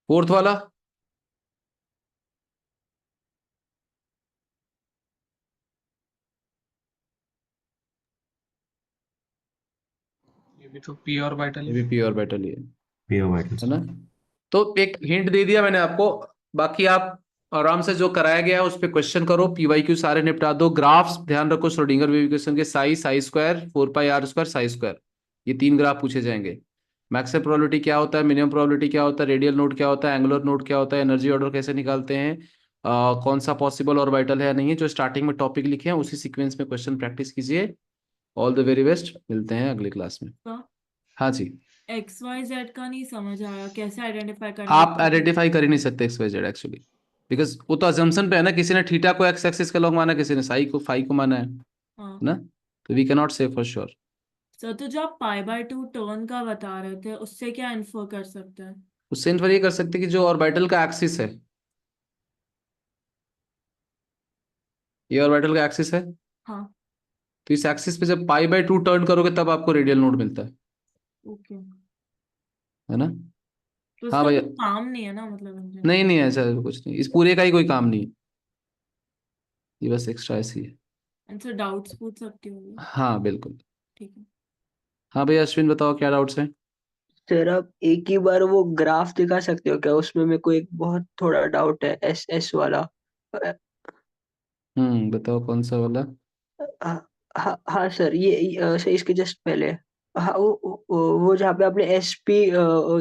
फोर्थ वाला ये भी तो p ऑर्बिटल ये है। भी पी ऑर्बिटल ही पी ऑर्बिटल है सर। ना? तो एक हिंट दे दिया मैंने आपको, बाकी आप आराम से जो कराया गया है उस पे क्वेश्चन करो, पीवाईक्यू सारे निपटा दो। ग्राफ्स ध्यान रखो, श्रोडिंगर वेव इक्वेशन के Sai square, 4πr² Sai square, ये 3 ग्राफ पूछे जाएंगे। मैक्सिमम प्रोबेबिलिटी क्या होता है, मिनिमम प्रोबेबिलिटी क्या होता है, रेडियल नोड क्या होता है, एंगुलर नोड क्या होता है, एनर्जी ऑर्डर कैसे निकालते हैं, कौन सा पॉसिबल ऑर्बिटल है या नहीं है, जो स्टार्टिंग में टॉपिक लिखे हैं उसी सीक्वेंस में क्वेश्चन प्रैक्टिस कीजिए। ऑल द वेरी बेस्ट, मिलते हैं अगली क्लास में। हाँ जी, एक्स वाई जेड का नहीं समझ आया, कैसे आइडेंटिफाई करना आप है? आइडेंटिफाई कर ही नहीं सकते x y z actually, because वो तो अजम्पशन पे है ना, किसी ने थीटा को एक्स एक्सिस का लॉन्ग माना, किसी ने साई को फाई को माना है हाँ ना? तो वी कैन नॉट से फॉर श्योर। सर, तो जो आप π/2 टर्न का बता रहे थे उससे क्या इन्फर कर सकते हैं? उससे इन्फर ये कर सकते हैं कि जो ऑर्बिटल का एक्सिस है, ये ऑर्बिटल का एक्सिस है, हाँ तो इस एक्सिस पे जब π/2 टर्न करोगे तब आपको रेडियल नोड मिलता ओके, है ना? तो हाँ इसका भैया, कोई काम नहीं है ना, मतलब इन जनरल? नहीं नहीं ऐसा कुछ नहीं, इस पूरे का ही कोई काम नहीं है, ये बस एक्स्ट्रा ऐसी है। आंसर डाउट्स पूछ सकती होंगी। हाँ बिल्कुल। ठीक है। हाँ भैया अश्विन बताओ क्या डाउट्स हैं? सर आप एक ही बार वो ग्राफ दिखा सकते हो क्या? उसमें मेरे को एक बहुत थोड़ा डाउट है, एस एस वाला। बताओ कौन सा वाला? हाँ हाँ हाँ सर, सर इसके जस्ट पहले, हाँ वो जहाँ पे आपने एस पी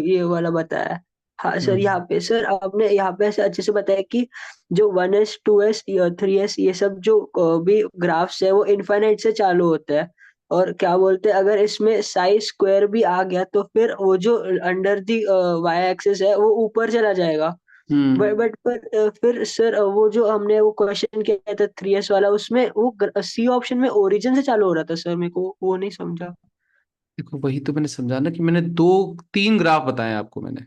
ये वाला बताया। हाँ सर, हम्म यहाँ पे सर आपने यहाँ पे ऐसे अच्छे से बताया कि जो 1s 2s 3s ये सब जो भी ग्राफ्स है वो इनफाइनाइट से चालू होता है। और क्या बोलते हैं, अगर इसमें साई स्क्वायर भी आ गया तो फिर वो जो अंडर दी वाई एक्सिस है वो ऊपर चला जाएगा। हम्म बट पर फिर सर वो जो हमने वो क्वेश्चन किया था 3s वाला, उसमें वो सी ऑप्शन में ओरिजिन से चालू हो रहा था सर, मेरे को वो नहीं समझा। देखो वही तो मैंने समझा ना, कि मैंने दो तीन ग्राफ बताए आपको मैंने,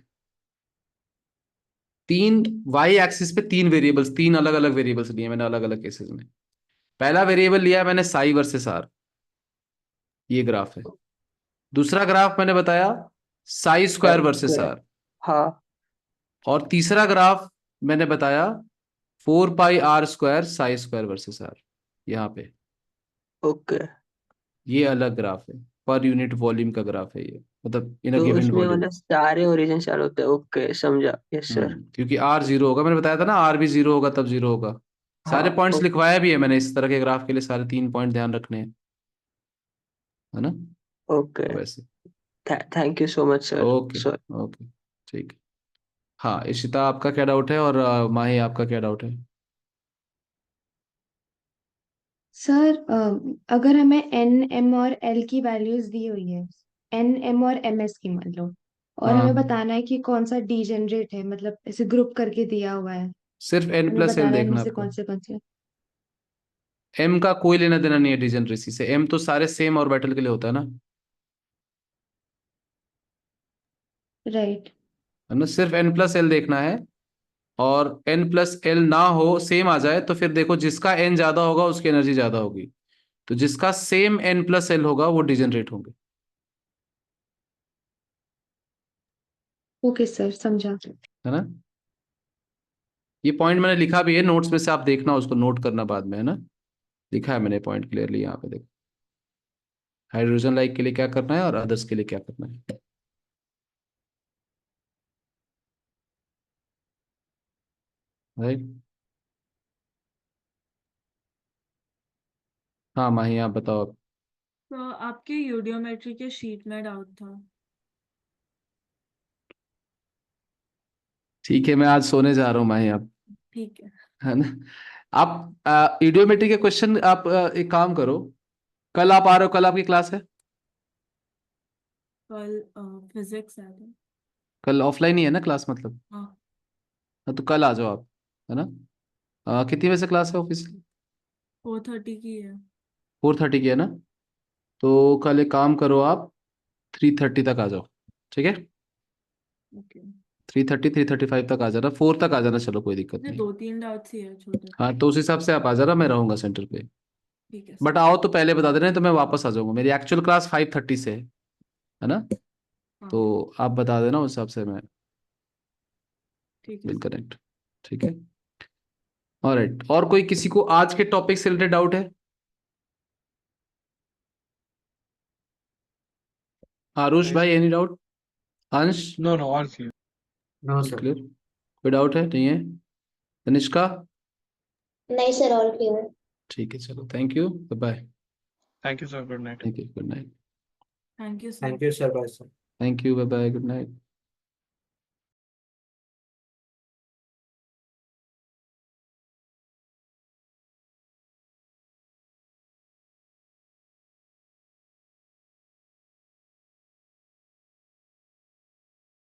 तीन वाई एक्सिस पे तीन वेरिएबल्स, तीन अलग अलग वेरिएबल्स लिए मैंने अलग अलग केसेस में। पहला वेरिएबल लिया मैंने साई वर्सेस आर, ये ग्राफ है। दूसरा ग्राफ मैंने बताया साई स्क्वायर वर्सेस आर। हाँ और तीसरा ग्राफ मैंने बताया 4πr² Sai square versus are, यहाँ पे। ओके। ये अलग ग्राफ है, पर यूनिट वॉल्यूम का ग्राफ है ये, मतलब इन अ तो गिवन उसमें वॉल्यूम। मतलब सारे ओरिजिन चालू होते हैं, ओके समझा, यस सर। क्योंकि आर जीरो होगा, मैंने बताया था ना, आर भी जीरो होगा तब जीरो होगा। सारे पॉइंट्स लिखवाया भी है मैंने, इस तरह के ग्राफ के लिए सारे 3 पॉइंट ध्यान रखने हैं, है ना? ओके, तो वैसे। Thank you so much sir. Okay sir okay, ठीक है। हाँ इशिता, आपका क्या डाउट है? और माही, आपका क्या डाउट है? सर अगर हमें एन एम और एल की वैल्यूज दी हुई है, एन एम और एम एस की मान लो, और हमें हाँ, बताना है कि कौन सा डीजेनरेट है, मतलब ऐसे ग्रुप करके दिया हुआ है, सिर्फ एन हमें प्लस एल बताना है इनमें देखना से आपको। कौन से। एम का कोई लेना देना नहीं है डिजेनरेसी से, एम तो सारे सेम ऑर्बिटल के लिए होता है ना, राइट। है ना? सिर्फ एन प्लस एल देखना है, और एन प्लस एल ना हो, सेम आ जाए, तो फिर देखो जिसका एन ज्यादा होगा उसकी एनर्जी ज्यादा होगी, तो जिसका सेम एन प्लस एल होगा वो डिजेनरेट होंगे। ओके सर, समझा। है ना? ये पॉइंट मैंने लिखा भी है नोट्स में से, आप देखना, उसको नोट करना बाद में, है ना? लिखा है मैंने पॉइंट क्लियरली यहाँ पे, देखो हाइड्रोजन लाइक के लिए क्या करना है और अदर्स के लिए क्या करना है। राइट। हाँ माही, आप बताओ अब। तो आपके यूडियोमेट्री के शीट में डाउट था। ठीक है, मैं आज सोने जा रहा हूँ माही, आप, ठीक है। है ना? आप इडियोमेट्री के क्वेश्चन, आप एक काम करो, कल आप आ रहे हो? कल आपकी क्लास है? कल फिजिक्स है तो। कल ऑफलाइन ही है ना क्लास, मतलब? हाँ, हाँ तो कल आ जाओ आप, है ना? कितनी बजे से क्लास है ऑफिस? 4:30 की है। 4:30 की है ना? तो कल एक काम करो, आप 3:30 तक आ जाओ, ठीक है? ओके। 3:30, 3:35 तक आ जाना, 4 तक आ जाना, चलो कोई दिक्कत मुझे नहीं। 2-3 डाउट्स ही है छोटे। हाँ तो उस हिसाब से आप आ जाना, मैं रहूंगा सेंटर पे। ठीक है बट सर। आओ तो पहले बता देना, तो मैं वापस आ जाऊंगा, मेरी एक्चुअल क्लास 5:30 से है ना? हाँ, तो आप बता देना, उस हिसाब से मैं ठीक है विल सर। कनेक्ट, ठीक है? ऑलराइट, और कोई किसी को आज के टॉपिक से रिलेटेड डाउट है? आरुष भाई, any doubt? Ansh? No no, all clear. No sir. Clear? कोई डाउट है? नहीं है? तनिष्का? नहीं सर, ऑल क्लियर। ठीक है, चलो, thank you, bye. Thank you sir, good night. Thank you, good night. Thank you sir. Thank you sir, bye sir. Thank you, bye bye, good night.